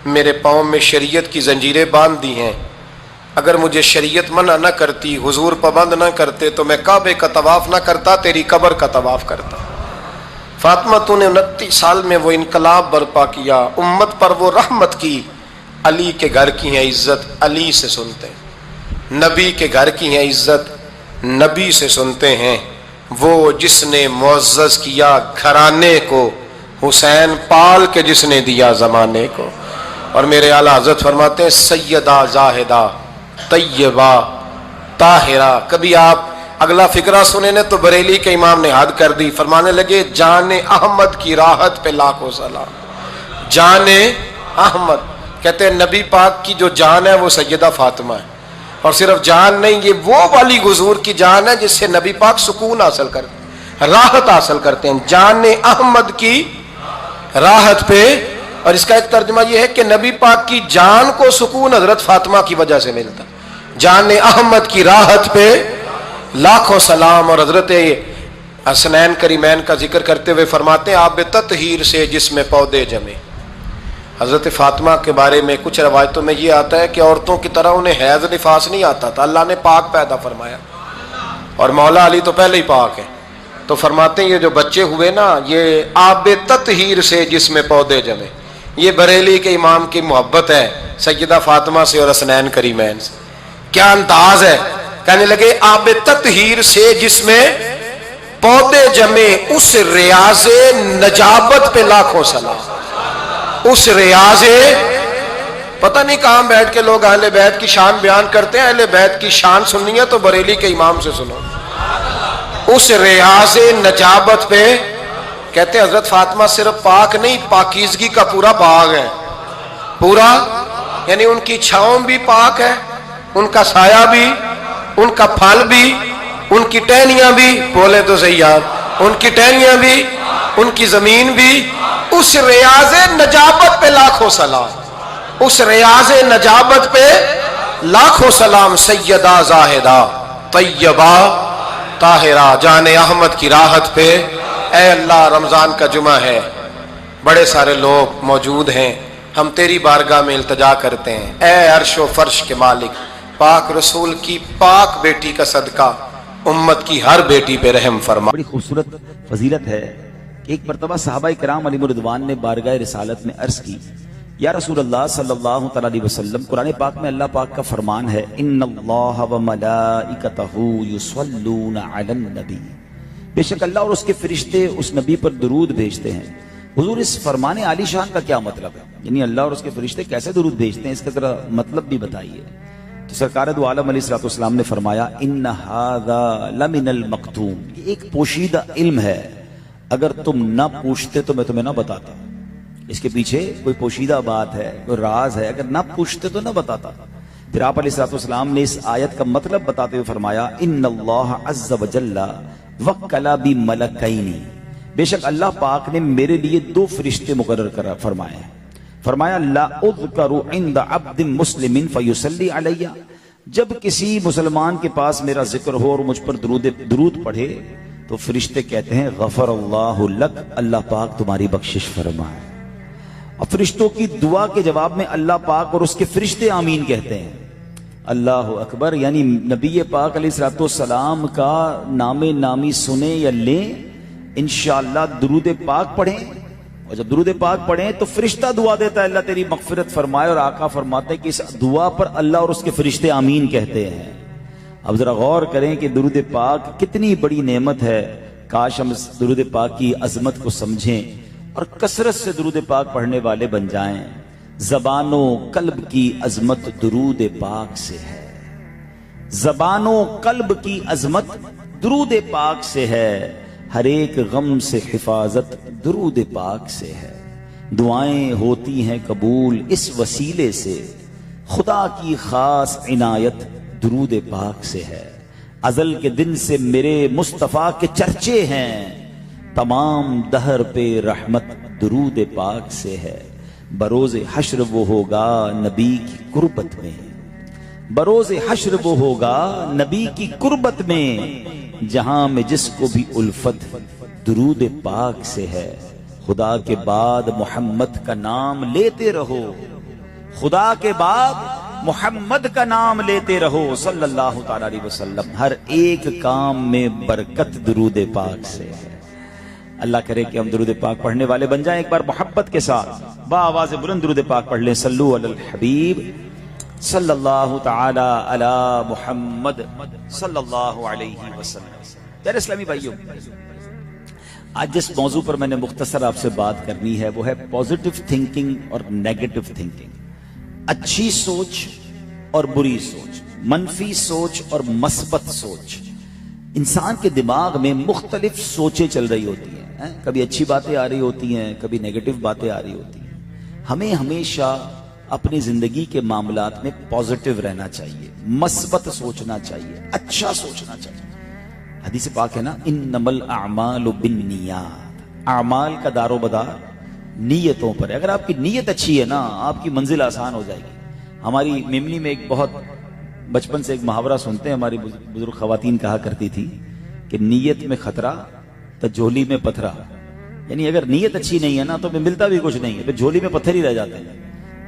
میرے پاؤں میں شریعت کی زنجیریں باندھ دی ہیں، اگر مجھے شریعت منع نہ کرتی، حضور پابند نہ کرتے تو میں کعبے کا طواف نہ کرتا، تیری قبر کا طواف کرتا۔ فاطمہ تو نے 29 سال میں وہ انقلاب برپا کیا، امت پر وہ رحمت کی۔ علی کے گھر کی ہے عزت، علی سے سنتے ہیں، نبی کے گھر کی ہے عزت، نبی سے سنتے ہیں۔ وہ جس نے معزز کیا گھرانے کو، حسین پال کے جس نے دیا زمانے کو۔ اور میرے اعلیٰ حضرت فرماتے ہیں سیدہ زاہدہ طیبہ طاہرہ۔ کبھی آپ اگلا فقرہ سنے نے تو بریلی کے امام نے حد کر دی، فرمانے لگے جان احمد کی راحت پہ لاکھوں سلام۔ جان احمد کہتے ہیں نبی پاک کی جو جان ہے وہ سیدہ فاطمہ ہے، اور صرف جان نہیں، یہ وہ والی حضور کی جان ہے جس سے نبی پاک سکون حاصل کرتے ہیں، راحت حاصل کرتے ہیں۔ جان احمد کی راحت پہ، اور اس کا ایک ترجمہ یہ ہے کہ نبی پاک کی جان کو سکون حضرت فاطمہ کی وجہ سے ملتا۔ جان احمد کی راحت پہ لاکھوں سلام۔ اور حضرت حسنین کریمین کا ذکر کرتے ہوئے فرماتے ہیں آب تطہیر سے جس میں پودے جمے۔ حضرت فاطمہ کے بارے میں کچھ روایتوں میں یہ آتا ہے کہ عورتوں کی طرح انہیں حیض نفاس نہیں آتا تھا، اللہ نے پاک پیدا فرمایا، اور مولا علی تو پہلے ہی پاک ہے، تو فرماتے ہیں یہ جو بچے ہوئے نا یہ آب تطہیر سے جس میں پودے جمے۔ یہ بریلی کے امام کی محبت ہے سیدہ فاطمہ سے اور حسنین کریمین سے۔ کیا انداز ہے، کہنے لگے آب تطہیر سے جس میں پودے جمے، اس ریاض نجابت پہ لاکھوں سلام۔ اس ریاض، پتہ نہیں کہاں بیٹھ کے لوگ اہل بیت کی شان بیان کرتے ہیں، اہل بیت کی شان سننی ہے تو بریلی کے امام سے سنو۔ اس ریاض نجابت پہ کہتے ہیں حضرت فاطمہ صرف پاک نہیں، پاکیزگی کا پورا باغ ہے، پورا، یعنی ان کی چھاؤں بھی پاک ہے، ان کا سایہ بھی، ان کا پھل بھی، ان کی ٹہنیاں بھی، بولے تو صحیح یاد، ان کی ٹہنیاں بھی، ان کی زمین بھی۔ اس ریاض نجابت پہ لاکھوں سلام، اس ریاض نجابت پہ لاکھوں سلام۔ سیدہ زاہدہ طیبہ طاہرہ، جان احمد کی راحت پہ۔ اے اللہ رمضان کا جمعہ ہے، بڑے سارے لوگ موجود ہیں، ہم تیری بارگاہ میں التجا کرتے ہیں، اے عرش و فرش کے مالک، پاک رسول کی پاک بیٹی کا صدقہ امت کی ہر بیٹی پہ رحم فرما۔ بڑی خوبصورت فضیلت ہے کہ ایک مرتبہ صحابہ کرام علیہ رضوان نے بارگاہ رسالت میں عرض کی یا رسول اللہ صلی اللہ علیہ وسلم، قرآن پاک میں اللہ پاک کا فرمان ہے ان اللہ و ملائکتہ یصلون علی النبی، بے شک اللہ اور اس کے فرشتے اس نبی پر درود بھیجتے ہیں۔ حضور اس فرمان عالی شان کا کیا مطلب ہے؟ یعنی اللہ اور اس کے فرشتے کیسے درود بھیجتے ہیں، اس کا ذرا مطلب بھی بتائیے۔ تو سرکار دو عالم علیہ الصلوۃ والسلام نے فرمایا ان ھذا لمن المکتوم، یہ ایک پوشیدہ علم ہے، اگر تم نہ پوچھتے تو میں تمہیں نہ بتاتا۔ اس کے پیچھے کوئی پوشیدہ بات ہے، کوئی راز ہے، اگر نہ پوچھتے تو نہ بتاتا۔ پھر آپ علیہ السلام نے اس آیت کا مطلب بتاتے ہوئے فرمایا ان اللہ عز وجل وکل بملکین، بے شک اللہ پاک نے میرے لیے 2 فرشتے مقرر فرمائے ہیں. فرمایا لا اذکر عند عبد مسلم فیصلی علی، جب کسی مسلمان کے پاس میرا ذکر ہو اور مجھ پر درود پڑھے تو فرشتے کہتے ہیں غفر اللہ لک، اللہ پاک تمہاری بخشش فرمائے. اور فرشتوں کی دعا کے جواب میں اللہ پاک اور اس کے فرشتے آمین کہتے ہیں. اللہ اکبر. یعنی نبی پاک علیہ السلام کا نام نامی سنیں یا لیں، انشاءاللہ درود پاک پڑھیں، اور جب درود پاک پڑھیں تو فرشتہ دعا دیتا ہے اللہ تیری مغفرت فرمائے، اور آقا فرماتے ہیں کہ اس دعا پر اللہ اور اس کے فرشتے آمین کہتے ہیں. اب ذرا غور کریں کہ درود پاک کتنی بڑی نعمت ہے. کاش ہم درود پاک کی عظمت کو سمجھیں اور کثرت سے درود پاک پڑھنے والے بن جائیں. زبان و قلب کی عظمت درود پاک سے ہے، زبان و قلب کی عظمت درود پاک سے ہے، ہر ایک غم سے حفاظت درود پاک سے ہے. دعائیں ہوتی ہیں قبول اس وسیلے سے، خدا کی خاص عنایت درود پاک سے ہے. ازل کے دن سے میرے مصطفیٰ کے چرچے ہیں، تمام دہر پہ رحمت درود پاک سے ہے. بروز حشر وہ ہوگا نبی کی قربت میں، بروز حشر وہ ہوگا نبی کی قربت میں، جہاں میں جس کو بھی الفت درود پاک سے ہے. خدا کے بعد محمد کا نام لیتے رہو، خدا کے بعد محمد کا نام لیتے رہو صلی اللہ تعالی علیہ وسلم. ہر ایک کام میں برکت درود پاک سے ہے. اللہ کرے کہ ہم درود پاک پڑھنے والے بن جائیں. ایک بار محبت کے ساتھ با آواز بلند درود پاک پڑھ لیں. صلو علی الحبیب صلی اللہ تعالی علی محمد صلی اللہ علیہ وسلم. پیارے اسلامی بھائیوں، آج جس موضوع پر میں نے مختصر آپ سے بات کرنی ہے وہ ہے پازیٹیو تھنکنگ اور نیگیٹو تھنکنگ. اچھی سوچ اور بری سوچ، منفی سوچ اور مثبت سوچ. انسان کے دماغ میں مختلف سوچیں چل رہی ہوتی ہیں، کبھی اچھی باتیں آ رہی ہوتی ہیں، کبھی نیگیٹو باتیں آ رہی ہوتی ہیں. ہمیں ہمیشہ اپنی زندگی کے معاملات میں پازیٹیو رہنا چاہیے، مثبت سوچنا چاہیے، اچھا سوچنا چاہیے. حدیث پاک ہے نا انما الاعمال بالنیات، اعمال کا دار و بدار نیتوں پر ہے. اگر آپ کی نیت اچھی ہے نا آپ کی منزل آسان ہو جائے گی. ہماری میمنی میں ایک بہت بچپن سے ایک محاورہ سنتے ہیں، ہماری بزرگ خواتین کہا کرتی تھی کہ نیت میں خطرہ تو جھولی میں پتھرا. یعنی اگر نیت اچھی نہیں ہے نا تو ملتا بھی کچھ نہیں ہے، پھر جھولی میں پتھر ہی رہ جاتے ہیں.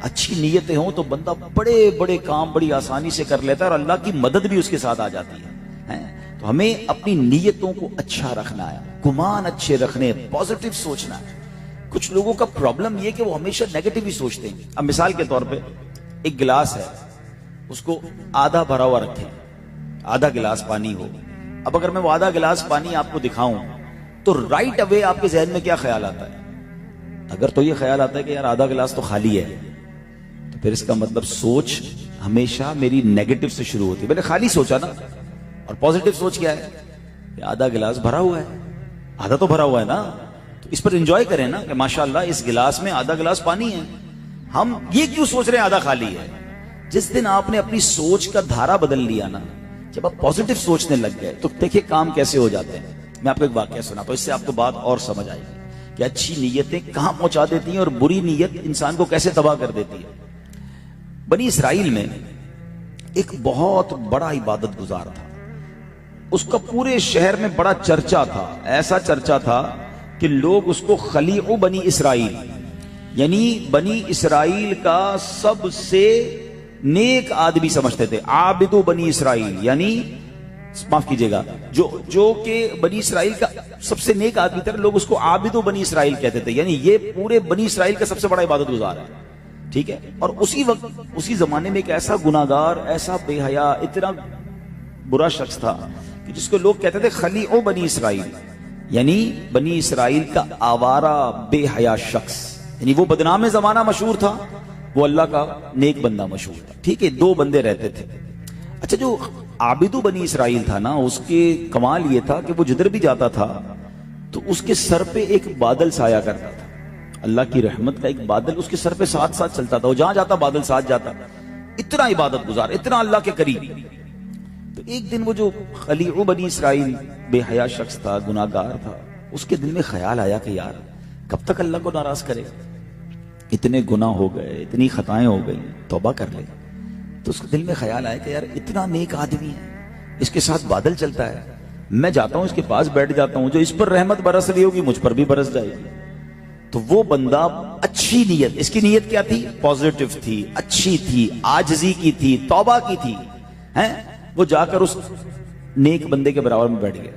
اچھی نیتیں ہوں تو بندہ بڑے بڑے کام بڑی آسانی سے کر لیتا ہے اور اللہ کی مدد بھی اس کے ساتھ آ جاتی ہے. تو ہمیں اپنی نیتوں کو اچھا رکھنا ہے، گمان اچھے رکھنے، پازیٹیو سوچنا ہے. کچھ لوگوں کا پرابلم یہ کہ وہ ہمیشہ نیگیٹو ہی سوچتے ہیں. اب مثال کے طور پہ ایک گلاس ہے، اس کو آدھا بھرا ہوا رکھیں، آدھا گلاس پانی ہو. اب اگر میں وہ آدھا گلاس پانی آپ کو دکھاؤں تو رائٹ اوے آپ کے ذہن میں کیا خیال آتا ہے؟ اگر تو یہ خیال آتا ہے کہ یار آدھا گلاس تو خالی ہے، تو پھر اس کا مطلب سوچ ہمیشہ میری نیگیٹو سے شروع ہوتی ہے. میں نے خالی سوچا نا. اور پازیٹیو سوچ کیا ہے کہ آدھا گلاس بھرا ہوا ہے، آدھا تو بھرا ہوا ہے نا، تو اس پر انجوائے کریں نا کہ ماشاءاللہ اس گلاس میں آدھا گلاس پانی ہے. ہم یہ کیوں سوچ رہے ہیں آدھا خالی ہے؟ جس دن آپ نے اپنی سوچ کا دھارا بدل لیا نا، جب آپ پازیٹیو سوچنے لگ گئے تو دیکھیں کام کیسے ہو جاتے ہیں. میں آپ کو ایک واقعہ سنا تو اس سے آپ کو بات اور سمجھ آئے گی کہ اچھی نیتیں کہاں پہنچا دیتی ہیں اور بری نیت انسان کو کیسے تباہ کر دیتی ہے. بنی اسرائیل میں ایک بہت بڑا عبادت گزار تھا، اس کا پورے شہر میں بڑا چرچا تھا. ایسا چرچا تھا کہ لوگ اس کو خلیع بنی اسرائیل، یعنی بنی اسرائیل کا سب سے نیک آدمی سمجھتے تھے. عابد بنی اسرائیل، یعنی معاف کیجئے گا، جو کہ بنی اسرائیل کا سب سے نیک آدمی تھا، لوگ اس کو عابد بنی اسرائیل کہتے تھے. یعنی یہ پورے بنی اسرائیل کا سب سے بڑا عبادت گزار ہے. ٹھیک ہے. اور اسی وقت اسی زمانے میں ایک ایسا گناہگار، ایسا بے حیا، اتنا برا شخص تھا کہ جس کو لوگ کہتے تھے خلیع بنی اسرائیل، یعنی بنی اسرائیل کا آوارہ بے حیا شخص. یعنی وہ بدنام زمانہ مشہور تھا، وہ اللہ کا نیک بندہ مشہور تھا. ٹھیک ہے. 2 بندے رہتے تھے. اچھا، جو عابد بنی اسرائیل تھا نا، اس کے کمال یہ تھا کہ وہ جدھر بھی جاتا تھا تو اس کے سر پہ ایک بادل سایہ کرتا تھا. اللہ کی رحمت کا ایک بادل اس کے سر پہ ساتھ ساتھ چلتا تھا. وہ جہاں جاتا بادل ساتھ جاتا. اتنا عبادت گزار، اتنا اللہ کے قریب. تو ایک دن وہ جو خلیع بنی اسرائیل بے حیا شخص تھا، گناہگار تھا، اس کے دل میں خیال آیا کہ یار کب تک اللہ کو ناراض کرے، اتنے گناہ ہو گئے، اتنی خطائیں ہو گئی، توبہ کر لے. تو اس کے دل میں خیال آیا کہ یار اتنا نیک آدمی ہے، اس کے ساتھ بادل چلتا ہے، میں جاتا ہوں اس کے پاس بیٹھ جاتا ہوں، جو اس پر رحمت برس رہی ہوگی مجھ پر بھی برس جائے گی. تو وہ بندہ اچھی نیت، اس کی نیت کیا تھی؟ پازیٹو تھی، اچھی تھی، عاجزی کی تھی، توبہ کی تھی. وہ جا کر اس نیک بندے کے برابر میں بیٹھ گیا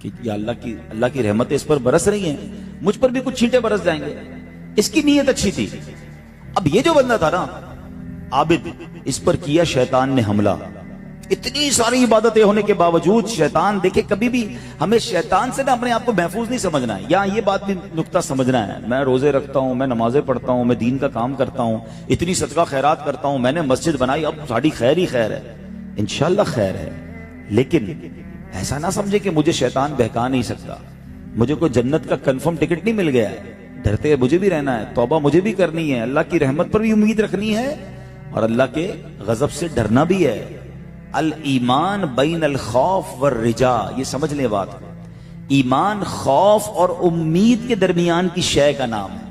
کہ یا اللہ کی رحمتیں اس پر برس رہی ہیں، مجھ پر بھی کچھ چھینٹے برس جائیں گے. اس کی نیت اچھی تھی. اب یہ جو بندہ تھا نا عابد، اس پر کیا شیطان نے حملہ. اتنی ساری عبادتیں ہونے کے باوجود شیطان، دیکھیں کبھی بھی ہمیں شیطان سے نا اپنے آپ کو محفوظ نہیں سمجھنا ہے. یہاں یہ بات بھی نقطہ سمجھنا ہے، میں روزے رکھتا ہوں، میں نمازیں پڑھتا ہوں، میں دین کا کام کرتا ہوں، اتنی صدقہ خیرات کرتا ہوں، میں نے مسجد بنائی، اب ساری خیر ہی خیر ہے. انشاءاللہ خیر ہے، لیکن ایسا نہ سمجھے کہ مجھے شیطان بہکا نہیں سکتا، مجھے کوئی جنت کا کنفرم ٹکٹ نہیں مل گیا ہے. ڈرتے مجھے بھی رہنا ہے، توبہ مجھے بھی کرنی ہے، اللہ کی رحمت پر بھی امید رکھنی ہے، اور اللہ کے غضب سے ڈرنا بھی ہے. الایمان بین الخوف والرجاء، یہ سمجھ لیں بات. ایمان خوف اور امید کے درمیان کی شے کا نام ہے.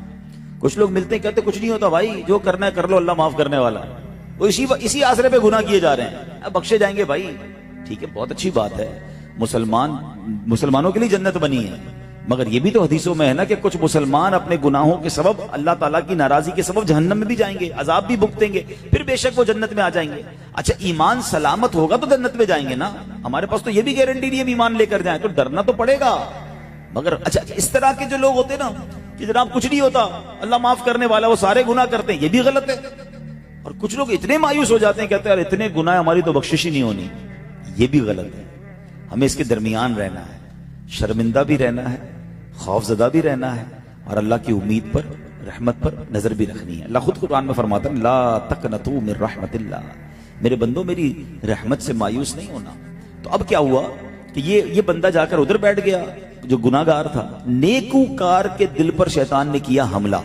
کچھ لوگ ملتے ہیں کہتے کچھ نہیں ہوتا بھائی، جو کرنا ہے کر لو، اللہ معاف کرنے والا. وہ اسی آسرے پہ گناہ کیے جا رہے ہیں، اب بخشے جائیں گے بھائی. ٹھیک ہے، بہت اچھی بات ہے، مسلمانوں کے لیے جنت بنی ہے، مگر یہ بھی تو حدیثوں میں ہے نا کہ کچھ مسلمان اپنے گناہوں کے سبب اللہ تعالیٰ کی ناراضی کے سبب جہنم میں بھی جائیں گے، عذاب بھی بھگتیں گے، پھر بے شک وہ جنت میں آ جائیں گے. اچھا ایمان سلامت ہوگا تو جنت میں جائیں گے نا. ہمارے پاس تو یہ بھی گارنٹی نہیں ہے ایمان لے کر جائیں، تو ڈرنا تو پڑے گا. مگر اچھا اس طرح کے جو لوگ ہوتے ہیں نا کہ جناب کچھ نہیں ہوتا، اللہ معاف کرنے والا، وہ سارے گناہ کرتے ہیں، یہ بھی غلط ہے. اور کچھ لوگ اتنے مایوس ہو جاتے ہیں، کہتے ہیں یار اتنے گناہ ہماری تو بخشش ہی نہیں ہونی، یہ بھی غلط ہے. ہمیں اس کے درمیان رہنا ہے، شرمندہ بھی رہنا ہے، خوف زدہ بھی رہنا ہے، اور اللہ کی امید پر، رحمت پر نظر بھی رکھنی ہے. اللہ خود قرآن میں فرماتا ہے لا تقنطوا من رحمت اللہ، میرے بندوں میری رحمت سے مایوس نہیں ہونا. تو اب کیا ہوا کہ یہ بندہ جا کر ادھر بیٹھ گیا جو گناہگار تھا. نیکوکار کے دل پر شیطان نے کیا حملہ.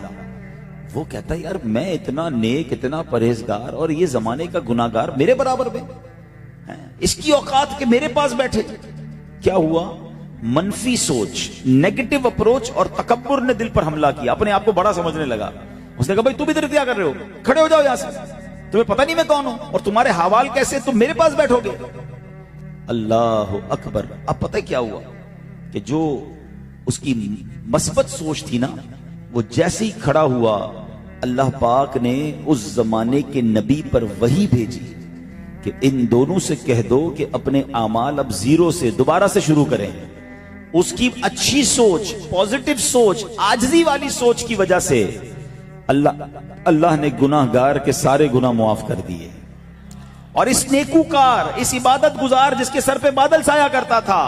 وہ کہتا ہے یار میں اتنا نیک، اتنا پرہیزگار، اور یہ زمانے کا گناہگار میرے برابر میں، اس کی اوقات کے میرے پاس بیٹھے. کیا ہوا؟ منفی سوچ، نیگیٹو اپروچ اور تکبر نے دل پر حملہ کیا. اپنے آپ کو بڑا سمجھنے لگا. اس نے کہا بھائی تم ادھر کیا کر رہے ہو، کھڑے ہو جاؤ یہاں سے، تمہیں پتہ نہیں میں کون ہوں، اور تمہارے حوال کیسے، تم میرے پاس بیٹھو گے. اللہ اکبر. اب پتہ کیا ہوا کہ جو اس کی مثبت سوچ تھی نا، وہ جیسے ہی کھڑا ہوا، اللہ پاک نے اس زمانے کے نبی پر وحی بھیجی کہ ان دونوں سے کہہ دو کہ اپنے اعمال اب زیرو سے دوبارہ سے شروع کریں. اس کی اچھی سوچ، پازیٹو سوچ، عاجزی والی سوچ کی وجہ سے اللہ نے گناہگار کے سارے گناہ معاف کر دیے. اور اس نیکوکار، اس عبادت گزار جس کے سر پہ بادل سایہ کرتا تھا،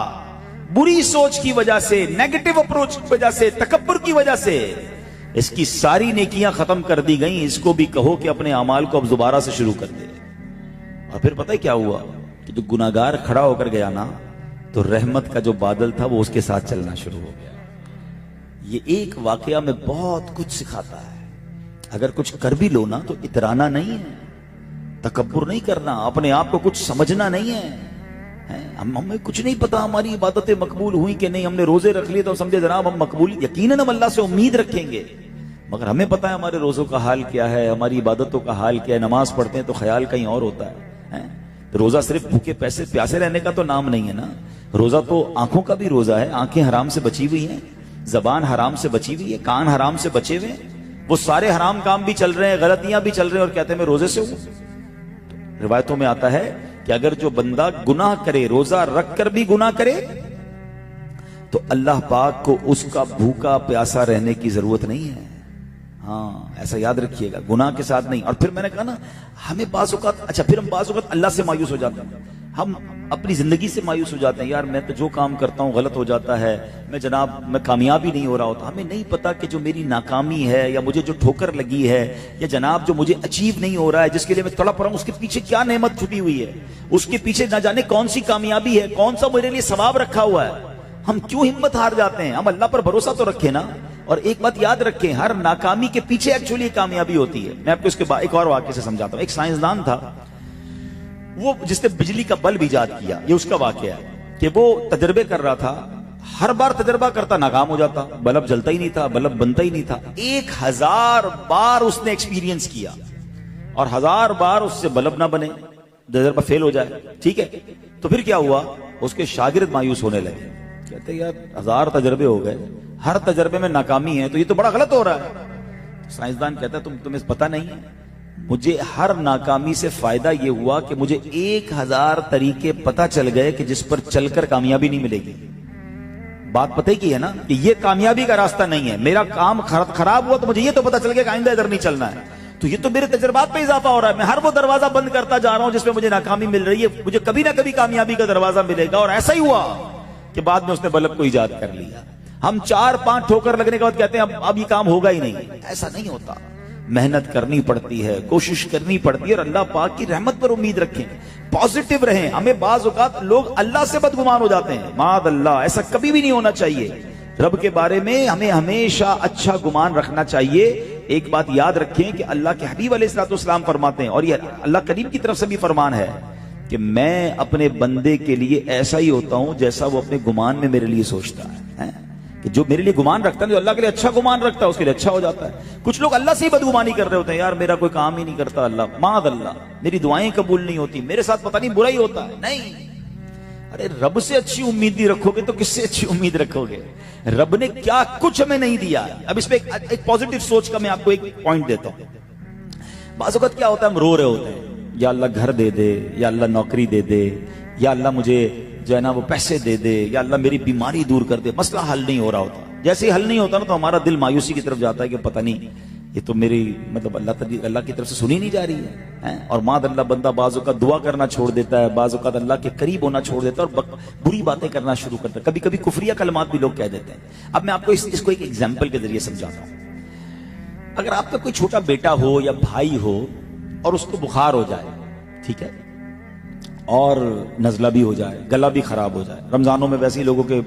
بری سوچ کی وجہ سے، نیگیٹو اپروچ کی وجہ سے، تکبر کی وجہ سے اس کی ساری نیکیاں ختم کر دی گئیں. اس کو بھی کہو کہ اپنے اعمال کو اب دوبارہ سے شروع کر دے. اور پھر پتہ کیا ہوا کہ جو گناہگار کھڑا ہو کر گیا نا، تو رحمت کا جو بادل تھا وہ اس کے ساتھ چلنا شروع ہو گیا. یہ ایک واقعہ میں بہت کچھ سکھاتا ہے. اگر کچھ کر بھی لو نا تو اترانا نہیں ہے، تکبر نہیں کرنا، اپنے آپ کو کچھ سمجھنا نہیں ہے. ہمیں کچھ نہیں پتا ہماری عبادتیں مقبول ہوئی کہ نہیں، ہم نے روزے رکھ لیے تو سمجھے جناب ہم مقبول، یقیناً ہم اللہ سے امید رکھیں گے، مگر ہمیں پتا ہے ہمارے روزوں کا حال کیا ہے، ہماری عبادتوں کا حال کیا ہے. نماز پڑھتے ہیں تو خیال کہیں اور ہوتا ہے. روزہ صرف بھوکے پیاسے رہنے کا تو نام نہیں ہے نا. روزہ تو آنکھوں کا بھی روزہ ہے. آنکھیں حرام سے بچی ہوئی ہیں، زبان حرام سے بچی ہوئی ہے، کان حرام سے بچے ہوئے ہیں. وہ سارے حرام کام بھی چل رہے ہیں، غلطیاں بھی چل رہے ہیں، اور کہتے ہیں میں روزے سے ہوں. روایتوں میں آتا ہے کہ اگر جو بندہ گناہ کرے، روزہ رکھ کر بھی گناہ کرے، تو اللہ پاک کو اس کا بھوکا پیاسا رہنے کی ضرورت نہیں ہے. ہاں ایسا یاد رکھیے گا، گناہ کے ساتھ نہیں. اور پھر میں نے کہا نا ہمیں بعض اوقات، اچھا پھر ہم بعض اوقات اللہ سے مایوس ہو جاتے ہیں، ہم اپنی زندگی سے مایوس ہو جاتے ہیں. یار میں تو جو کام کرتا ہوں غلط ہو جاتا ہے، میں کامیاب ہی نہیں ہو رہا ہوتا. ہمیں نہیں پتا کہ جو میری ناکامی ہے، یا مجھے جو ٹھوکر لگی ہے، یا جناب جو مجھے اچیو نہیں ہو رہا ہے، جس کے لیے میں تڑپ رہا ہوں، اس کے پیچھے کیا نعمت چھپی ہوئی ہے، اس کے پیچھے نہ جانے کون سی کامیابی ہے، کون سا میرے لیے ثواب رکھا ہوا ہے. ہم کیوں ہمت ہار جاتے ہیں؟ ہم اللہ پر بھروسہ تو رکھے نا. اور ایک بات یاد رکھیں، ہر ناکامی کے پیچھے ایکچولی کامیابی ہوتی ہے. میں آپ کو اس کے ایک اور واقعے سے سمجھاتا ہوں. ایک سائنسدان تھا، وہ جس نے بجلی کا بلب ایجاد کیا، یہ اس کا واقعہ ہے کہ وہ تجربے کر رہا تھا. ہر بار تجربہ کرتا ناکام ہو جاتا، بلب جلتا ہی نہیں تھا، بلب بنتا ہی نہیں تھا. 1000 بار اس نے ایکسپیرینس کیا اور 1000 بار اس سے بلب نہ بنے، تجربہ فیل ہو جائے. ٹھیک ہے، تو پھر کیا ہوا؟ اس کے شاگرد مایوس ہونے لگے، کہتے یار 1000 تجربے ہو گئے، ہر تجربے میں ناکامی ہے، تو یہ تو بڑا غلط ہو رہا ہے. سائنسدان کہتا ہے تمہیں پتہ نہیں ہے، مجھے ہر ناکامی سے فائدہ یہ ہوا کہ مجھے 1000 طریقے پتہ چل گئے کہ جس پر چل کر کامیابی نہیں ملے گی. بات پتہ کی ہے نا کہ یہ کامیابی کا راستہ نہیں ہے. میرا کام خراب ہوا تو مجھے یہ تو پتہ چل گیا کہ آئندہ ادھر نہیں چلنا ہے، تو یہ تو میرے تجربات پہ اضافہ ہو رہا ہے. میں ہر وہ دروازہ بند کرتا جا رہا ہوں جس پہ مجھے ناکامی مل رہی ہے، مجھے کبھی نہ کبھی کامیابی کا دروازہ ملے گا. اور ایسا ہی ہوا کہ بعد میں اس نے بلب کو ایجاد کر لیا. ہم 4-5 ٹھوکر لگنے کے بعد کہتے ہیں اب یہ کام ہوگا ہی نہیں. ایسا نہیں ہوتا، محنت کرنی پڑتی ہے، کوشش کرنی پڑتی ہے، اور اللہ پاک کی رحمت پر امید رکھیں، پازیٹیو رہیں. ہمیں بعض اوقات لوگ اللہ سے بدگمان ہو جاتے ہیں، معاذ اللہ، ایسا کبھی بھی نہیں ہونا چاہیے. رب کے بارے میں ہمیں ہمیشہ اچھا گمان رکھنا چاہیے. ایک بات یاد رکھیں کہ اللہ کے حبیب علیہ الصلوۃ والسلام فرماتے ہیں، اور یہ اللہ کریم کی طرف سے بھی فرمان ہے کہ میں اپنے بندے کے لیے ایسا ہی ہوتا ہوں جیسا وہ اپنے گمان میں میرے لیے سوچتا ہے. کہ جو میرے لیے گمان رکھتا ہے، جو اللہ کے لیے اچھا گمان رکھتا ہے، اس کے لیے اچھا ہو جاتا ہے. کچھ لوگ اللہ سے ہی بدگمانی کر رہے ہوتے ہیں، یار میرا کوئی کام ہی نہیں کرتا اللہ، معاذ اللہ، میری دعائیں قبول نہیں ہوتی، میرے ساتھ پتہ نہیں برا ہی ہوتا ہے. نہیں، ارے رب سے اچھی امید نہیں رکھو گے تو کس سے اچھی امید رکھو گے؟ رب نے کیا کچھ ہمیں نہیں دیا. اب اس پہ ایک پازیٹیو سوچ کا میں آپ کو ایک پوائنٹ دیتا ہوں. بعض اوقات کیا ہوتا ہے، ہم رو رہے ہوتے ہیں، یا اللہ گھر دے دے، یا اللہ نوکری دے دے، یا اللہ مجھے جو ہے نا وہ پیسے دے دے، یا اللہ میری بیماری دور کر دے. مسئلہ حل نہیں ہو رہا ہوتا. جیسے ہی حل نہیں ہوتا نا تو ہمارا دل مایوسی کی طرف جاتا ہے کہ پتہ نہیں یہ تو میری مطلب اللہ کی طرف سے سنی نہیں جا رہی ہے. اور ماد اللہ بندہ بعض اوقات دعا کرنا چھوڑ دیتا ہے، بعض اوقات اللہ کے قریب ہونا چھوڑ دیتا ہے اور بری باتیں کرنا شروع کرتا ہے. کبھی کبھی کفریہ کلمات بھی لوگ کہہ دیتے ہیں. اب میں آپ کو اس کو ایک ایگزامپل کے ذریعے سمجھاتا ہوں. اگر آپ کا کوئی چھوٹا بیٹا ہو یا بھائی ہو اور اس کو بخار ہو جائے، ٹھیک ہے، اور نزلہ بھی ہو جائے، گلا بھی خراب ہو جائے. رمضانوں میں ویسے ہی لوگوں کے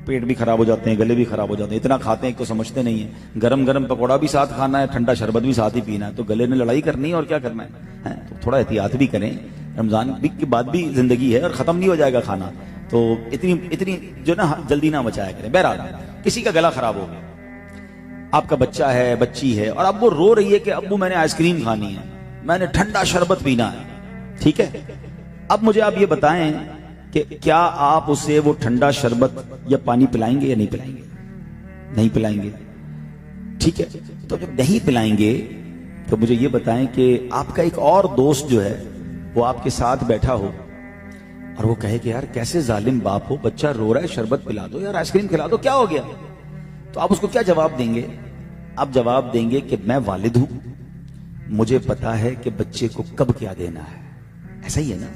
پیٹ بھی خراب ہو جاتے ہیں، گلے بھی خراب ہو جاتے ہیں. اتنا کھاتے ہیں کہ سمجھتے نہیں ہیں، گرم گرم پکوڑا بھی ساتھ کھانا ہے، ٹھنڈا شربت بھی ساتھ ہی پینا ہے، تو گلے نے لڑائی کرنی ہے اور کیا کرنا ہے. تو تھوڑا احتیاط بھی کریں. رمضان کے بعد بھی زندگی ہے اور ختم نہیں ہو جائے گا کھانا، تو اتنی جو نا جلدی نہ بچایا کریں. بہرحال کسی کا گلا خراب ہو گیا، آپ کا بچہ ہے، بچی ہے، اور اب وہ رو رہی ہے کہ ابو میں نے آئس کریم کھانی ہے، میں نے ٹھنڈا شربت پینا ہے، ٹھیک ہے. اب مجھے آپ یہ بتائیں کہ کیا آپ اسے وہ ٹھنڈا شربت یا پانی پلائیں گے یا نہیں پلائیں گے؟ نہیں پلائیں گے، ٹھیک ہے. تو جب نہیں پلائیں گے تو مجھے یہ بتائیں کہ آپ کا ایک اور دوست جو ہے وہ آپ کے ساتھ بیٹھا ہو اور وہ کہے کہ یار کیسے ظالم باپ ہو، بچہ رو رہا ہے، شربت پلا دو یار، آئس کریم کھلا دو، کیا ہو گیا؟ تو آپ اس کو کیا جواب دیں گے؟ آپ جواب دیں گے کہ میں والد ہوں، مجھے پتا ہے کہ بچے کو کب کیا دینا ہے. ایسا ہی ہے نا.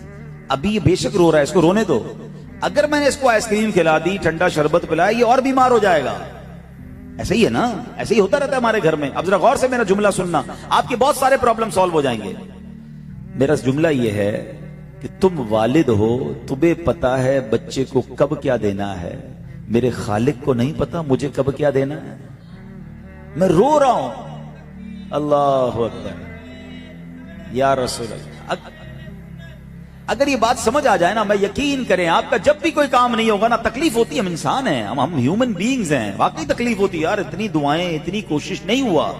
ابھی یہ بے شک رو رہا ہے، اس کو رونے دو. اگر میں نے اس کو آئس کریم کھلا دی، ٹھنڈا شربت پلایا، یہ اور بیمار ہو جائے گا. ایسا ہی ہے نا، ایسا ہی ہوتا رہتا ہے ہمارے گھر میں. اب ذرا غور سے میرا جملہ سننا، آپ کے بہت سارے پرابلم سالو ہو جائیں گے. میرا جملہ یہ ہے کہ تم والد ہو، تمہیں پتا ہے بچے کو کب کیا دینا ہے. میرے خالق کو نہیں پتا مجھے کب کیا دینا ہے. میں رو رہا ہوں، اللہ اکبر یا رسول اللہ. اگر یہ بات سمجھ آ جائے نا، میں یقین کریں آپ کا جب بھی کوئی کام نہیں ہوگا نا، تکلیف ہوتی ہے. ہم انسان ہیں، ہم ہیومن بینگز ہیں، واقعی تکلیف ہوتی ہے یار. اتنی دعائیں، اتنی کوشش، نہیں ہوا.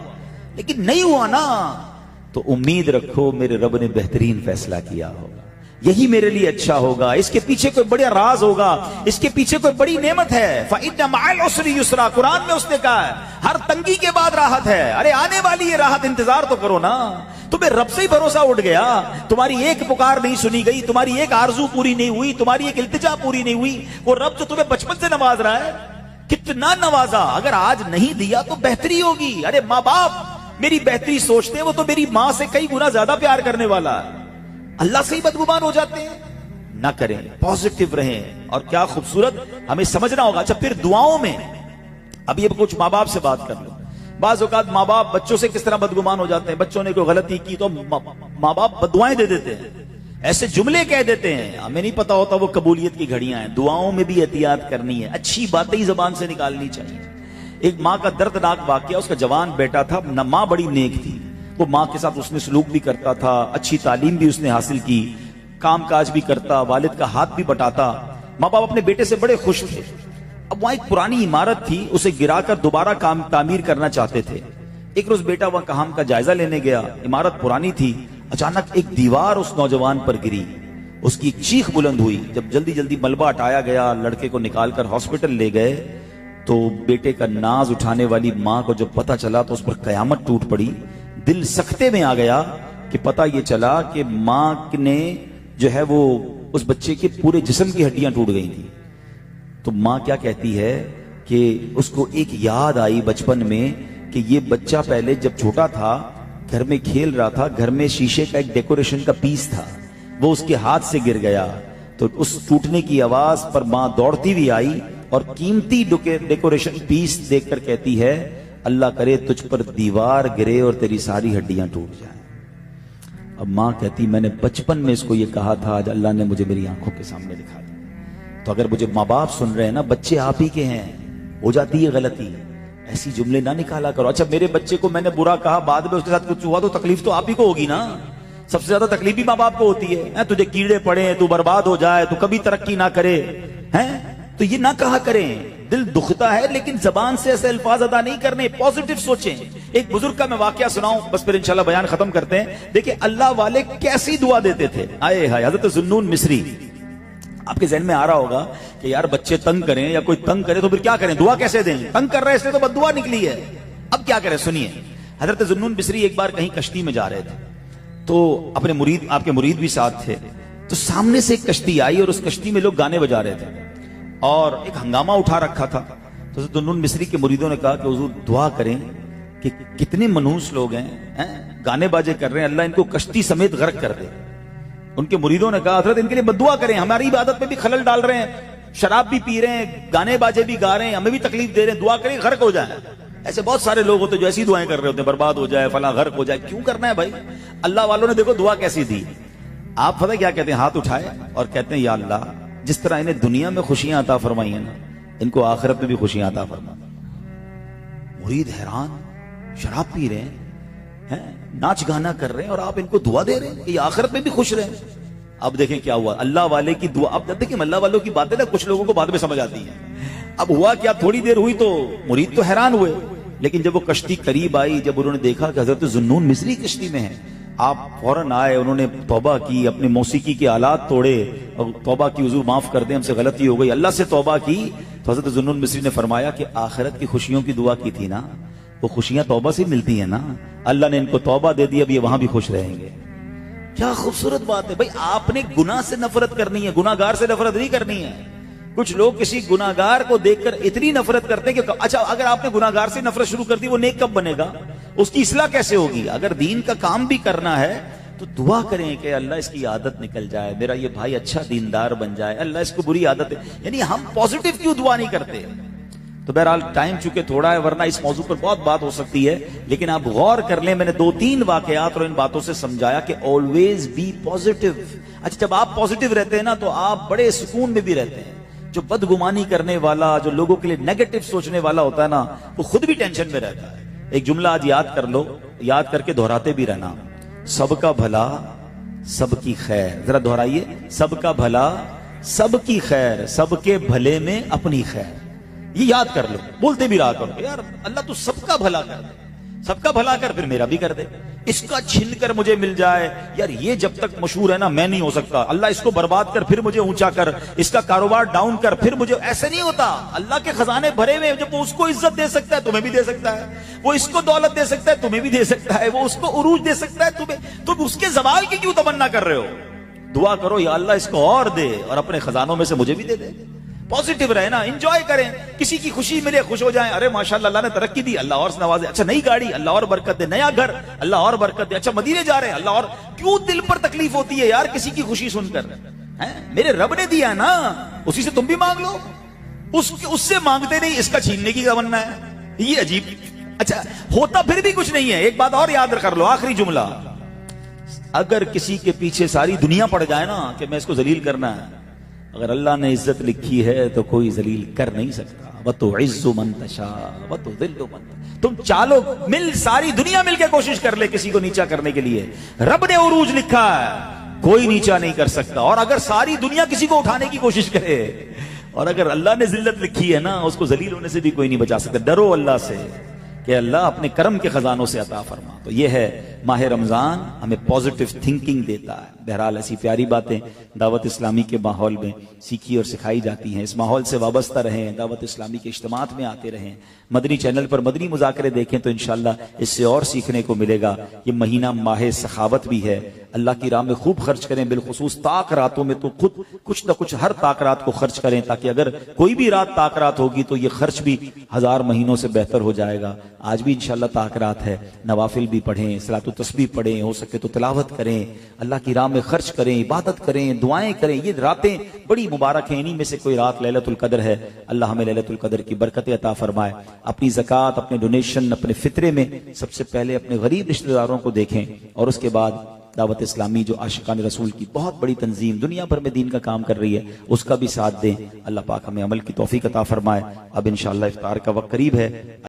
لیکن نہیں ہوا نا تو امید رکھو میرے رب نے بہترین فیصلہ کیا ہوگا، یہی میرے لیے اچھا ہوگا. اس کے پیچھے کوئی بڑا راز ہوگا، اس کے پیچھے کوئی بڑی نعمت ہے. فَإِنَّ مَعَ الْعُسْرِ يُسْرًا، قرآن میں اس نے کہا ہے ہر تنگی کے بعد راحت ہے. ارے آنے والی یہ راحت انتظار تو کرو نا. تمہیں رب سے ہی بھروسہ اٹھ گیا، تمہاری ایک پکار نہیں سنی گئی، تمہاری ایک آرزو پوری نہیں ہوئی، تمہاری ایک التجا پوری نہیں ہوئی. وہ رب جو تمہیں بچپن سے نواز رہا ہے، کتنا نوازا. اگر آج نہیں دیا تو بہتری ہوگی. ارے ماں باپ میری بہتری سوچتے ہیں، وہ تو میری ماں سے کئی گنا زیادہ پیار کرنے والا ہے. اللہ سے ہی بدگمان ہو جاتے ہیں. نہ کریں، پازیٹیو رہیں. اور کیا خوبصورت ہمیں سمجھنا ہوگا. اچھا پھر دعاؤں میں اب یہ کچھ ماں باپ سے بات کر لو. بعض اوقات ماں باپ بچوں سے کس طرح بدگمان ہو جاتے ہیں. بچوں نے کوئی غلطی کی تو ماں باپ بددعائیں دے دیتے ہیں، ایسے جملے کہہ دیتے ہیں. ہمیں نہیں پتا ہوتا وہ قبولیت کی گھڑیاں ہیں. دعاؤں میں بھی احتیاط کرنی ہے، اچھی باتیں ہی زبان سے نکالنی چاہیے. ایک ماں کا دردناک واقعہ، اس کا جوان بیٹا تھا، ماں بڑی نیک تھی، وہ ماں کے ساتھ اس نے سلوک بھی کرتا تھا، اچھی تعلیم بھی اس نے حاصل کی، کام کاج بھی کرتا، والد کا ہاتھ بھی بٹاتا، ماں باپ اپنے بیٹے سے بڑے خوش تھے۔ اب وہاں ایک پرانی عمارت تھی، اسے گرا کر دوبارہ تعمیر کرنا چاہتے تھے۔ ایک روز بیٹا وہاں کام کا جائزہ لینے گیا، عمارت پرانی تھی، اچانک ایک دیوار اس نوجوان پر گری، اس کی ایک چیخ بلند ہوئی۔ جب جلدی جلدی ملبہ ہٹایا گیا، لڑکے کو نکال کر ہاسپٹل لے گئے تو بیٹے کا ناز اٹھانے والی ماں کو جب پتا چلا تو اس پر قیامت ٹوٹ پڑی، دل سختے میں آ گیا کہ پتہ یہ چلا کہ ماں نے جو ہے وہ اس بچے کے پورے جسم کی ہڈیاں ٹوٹ گئی تھی۔ تو ماں کیا کہتی ہے کہ اس کو ایک یاد آئی بچپن میں کہ یہ بچہ پہلے جب چھوٹا تھا گھر میں کھیل رہا تھا، گھر میں شیشے کا ایک ڈیکوریشن کا پیس تھا، وہ اس کے ہاتھ سے گر گیا۔ تو اس ٹوٹنے کی آواز پر ماں دوڑتی بھی آئی اور قیمتی ڈیکوریشن پیس دیکھ کر کہتی ہے اللہ کرے تجھ پر دیوار گرے اور تیری ساری ہڈیاں ٹوٹ جائیں۔ اب ماں کہتی میں نے بچپن میں اس کو یہ کہا تھا، آج اللہ نے مجھے میری آنکھوں کے سامنے دکھا دیا۔ تو اگر مجھے ماں باپ سن رہے ہیں نا، بچے آپ ہی کے ہیں، ہو جاتی ہے غلطی، ایسی جملے نہ نکالا کرو۔ اچھا میرے بچے کو میں نے برا کہا، بعد میں اس کے ساتھ کچھ ہوا تو تکلیف تو آپ ہی کو ہوگی نا، سب سے زیادہ تکلیف بھی ماں باپ کو ہوتی ہے۔ تجھے کیڑے پڑے، تو برباد ہو جائے، تو کبھی ترقی نہ کرے، ہیں تو یہ نہ کہا کریں، دل دکھتا ہے لیکن زبان سے ایسے الفاظ ادا نہیں کرنے، پازیٹو سوچیں۔ ایک بزرگ کا میں واقعہ سناؤں، بس پھر انشاءاللہ بیان ختم کرتے ہیں۔ دیکھیں اللہ والے کیسی دعا دیتے تھے، آئے ہائے، حضرت ذوالنون مصری۔ آپ کے ذہن میں آ رہا ہوگا کہ یار بچے تنگ کریں یا کوئی تنگ کرے تو پھر کیا کریں، دعا کیسے دیں، تنگ کر رہے ہیں اس لیے تو بد دعا نکلی ہے، اب کیا کریں۔ سنیے، حضرت ذوالنون مصری ایک بار کہیں کشتی میں جا رہے تھے، تو اپنے مرید، آپ کے مرید بھی ساتھ تھے، تو سامنے سے ایک کشتی آئی اور اس کشتی میں لوگ گانے بجا رہے تھے اور ایک ہنگامہ اٹھا رکھا تھا۔ تو حضرت ذوالنون مصری کے مریدوں نے کہا کہ حضور دعا کریں کہ کتنے منحوس لوگ ہیں، گانے باجے کر رہے ہیں، اللہ ان کو کشتی سمیت غرق کر دے۔ ان کے مریدوں نے کہا حضرت ان کے لیے بد دعا کریں، ہماری عبادت میں بھی خلل ڈال رہے ہیں، شراب بھی پی رہے ہیں، گانے باجے بھی گا رہے ہیں، ہمیں بھی تکلیف دے رہے ہیں، دعا کریں غرق ہو جائیں۔ ایسے بہت سارے لوگ ہوتے جو ایسی دعائیں کر رہے ہوتے ہیں، برباد ہو جائے، فلاں غرق ہو جائے، کیوں کرنا ہے بھائی؟ اللہ والوں نے دیکھو دعا کیسی دی۔ آپ پتہ کیا کہتے ہیں، ہاتھ اٹھائے اور کہتے ہیں یا اللہ جس طرح انہیں دنیا میں خوشیاں عطا فرمائی ہیں نا، ان کو آخرت میں بھی خوشیاں عطا فرما۔ مرید حیران، شراب پی رہے ہیں، ناچ گانا کر رہے ہیں اور آپ ان کو دعا دے رہے ہیں کہ یہ آخرت میں بھی خوش رہیں۔ اب دیکھیں کیا ہوا، اللہ والے کی دعا۔ اب دیکھیں اللہ والوں کی باتیں نا کچھ لوگوں کو بعد میں سمجھ آتی ہیں۔ اب ہوا کیا، تھوڑی دیر ہوئی تو مرید تو حیران ہوئے، لیکن جب وہ کشتی قریب آئی، جب انہوں نے دیکھا کہ حضرت ذوالنون مصری کشتی میں ہیں، آپ فوراً آئے، انہوں نے توبہ کی، اپنے موسیقی کے آلات توڑے اور توبہ کی، حضور معاف کر دیں ہم سے غلطی ہو گئی، اللہ سے توبہ کی۔ تو حضرت ذوالنون مصری نے فرمایا کہ آخرت کی خوشیوں کی دعا کی تھی نا، وہ خوشیاں توبہ سے ملتی ہیں نا، اللہ نے ان کو توبہ دے دی، اب یہ وہاں بھی خوش رہیں گے۔ کیا خوبصورت بات ہے بھائی، آپ نے گناہ سے نفرت کرنی ہے، گناہگار سے نفرت نہیں کرنی ہے۔ کچھ لوگ کسی گناہگار کو دیکھ کر اتنی نفرت کرتے ہیں کہ اچھا اگر آپ نے گناہگار سے نفرت شروع کر دی، وہ نیک کب بنے گا، اس کی اصلاح کیسے ہوگی؟ اگر دین کا کام بھی کرنا ہے تو دعا کریں کہ اللہ اس کی عادت نکل جائے، میرا یہ بھائی اچھا دیندار بن جائے، اللہ اس کو بری عادت ہے، یعنی ہم پازیٹو کیوں دعا نہیں کرتے؟ تو بہرحال ٹائم چونکہ تھوڑا ہے، ورنہ اس موضوع پر بہت بات ہو سکتی ہے، لیکن آپ غور کر لیں، میں نے 2-3 واقعات اور ان باتوں سے سمجھایا کہ آلویز بی پازیٹو۔ اچھا جب آپ پازیٹو رہتے ہیں نا تو آپ بڑے سکون میں بھی رہتے ہیں۔ جو بدگمانی کرنے والا، جو لوگوں کے لیے نیگیٹو سوچنے والا ہوتا ہے نا، وہ خود بھی ٹینشن میں رہتا ہے۔ ایک جملہ آج یاد کر لو، یاد کر کے دہراتے بھی رہنا، سب کا بھلا سب کی خیر۔ ذرا دہرائیے، سب کا بھلا سب کی خیر، سب کے بھلے میں اپنی خیر۔ یہ یاد کر لو، بولتے بھی رہا کرو یار اللہ تو سب کا بھلا کر دے، سب کا بھلا کر، پھر میرا بھی کر دے، اس کا چھن کر مجھے مل جائے، یار یہ جب تک مشہور ہے نا میں نہیں ہو سکتا، اللہ اس کو برباد کر پھر مجھے اونچا کر، اس کا کاروبار ڈاؤن کر پھر مجھے، ایسے نہیں ہوتا۔ اللہ کے خزانے بھرے ہوئے، جب وہ اس کو عزت دے سکتا ہے تمہیں بھی دے سکتا ہے، وہ اس کو دولت دے سکتا ہے تمہیں بھی دے سکتا ہے، وہ اس کو عروج دے سکتا ہے تمہیں، تم اس کے زوال کی کیوں تمنا کر رہے ہو؟ دعا کرو یا اللہ اس کو اور دے اور اپنے خزانوں میں سے مجھے بھی دے دے۔ پازیٹو رہے نا، انجوائے کریں، کسی کی خوشی ملے خوش ہو جائیں، ارے ماشاءاللہ اللہ نے ترقی دی، اللہ اور نوازے، اچھا نئی گاڑی اللہ اور برکت دے، نیا گھر اللہ اور برکت دے، اچھا مدینے جا رہے ہیں اللہ اور، کیوں دل پر تکلیف ہوتی ہے یار کسی کی خوشی سن کر؟ میرے رب نے دیا نا، اسی سے تم بھی مانگ لو، اس سے مانگتے نہیں، اس کا چھیننے کی تمنا ہے، یہ عجیب۔ اچھا ہوتا پھر بھی کچھ نہیں ہے۔ ایک بات اور یاد کر لو، آخری جملہ، اگر کسی کے پیچھے ساری دنیا پڑ جائے نا کہ میں اس کو ذلیل کرنا ہے، اگر اللہ نے عزت لکھی ہے تو کوئی ذلیل کر نہیں سکتا۔ وتعز من تشاء وتذل من تشاء. تم چالو مل ساری دنیا مل کے کوشش کر لے کسی کو نیچا کرنے کے لیے. رب نے عروج لکھا ہے, کوئی نیچا نہیں کر سکتا. اور اگر ساری دنیا کسی کو اٹھانے کی کوشش کرے, اور اگر اللہ نے ذلت لکھی ہے نا, اس کو ذلیل ہونے سے بھی کوئی نہیں بچا سکتا. ڈرو اللہ سے کہ اللہ اپنے کرم کے خزانوں سے عطا فرما. تو یہ ہے ماہ رمضان ہمیں پازیٹیو تھنکنگ دیتا ہے. بہرحال ایسی پیاری باتیں دعوت اسلامی کے ماحول میں سیکھی اور سکھائی جاتی ہیں. اس ماحول سے وابستہ رہیں, دعوت اسلامی کے اجتماعات میں آتے رہیں, مدنی چینل پر مدنی مذاکرے دیکھیں تو انشاءاللہ اس سے اور سیکھنے کو ملے گا. یہ مہینہ ماہ سخاوت بھی ہے, اللہ کی راہ میں خوب خرچ کریں. بالخصوص طاق راتوں میں تو خود کچھ نہ کچھ ہر طاق رات کو خرچ کریں, تاکہ اگر کوئی بھی رات طاق رات ہوگی تو یہ خرچ بھی 1000 مہینوں سے بہتر ہو جائے گا. آج بھی انشاءاللہ طاق رات ہے, نوافل بھی پڑھیں, صلاۃ و تسبیح پڑھیں, ہو سکے تو تلاوت کریں, اللہ کی راہ میں خرچ کریں, عبادت کریں, دعائیں کریں. یہ راتیں بڑی مبارک ہیں, انہی میں سے کوئی رات لیلۃ القدر ہے. اللہ ہمیں لیلۃ القدر کی برکت عطا فرمائے. اپنی زکوٰۃ, اپنے ڈونیشن, اپنے فطرے میں سب سے پہلے اپنے غریب رشتہ داروں کو دیکھیں, اور اس کے بعد دعوت اسلامی جو عاشقان رسول کی بہت بڑی تنظیم دنیا بھر میں دین کا کام کر رہی ہے, اس کا بھی ساتھ دیں. اللہ پاک ہمیں عمل کی توفیق عطا فرمائے. اب انشاءاللہ افطار کا وقت قریب ہے.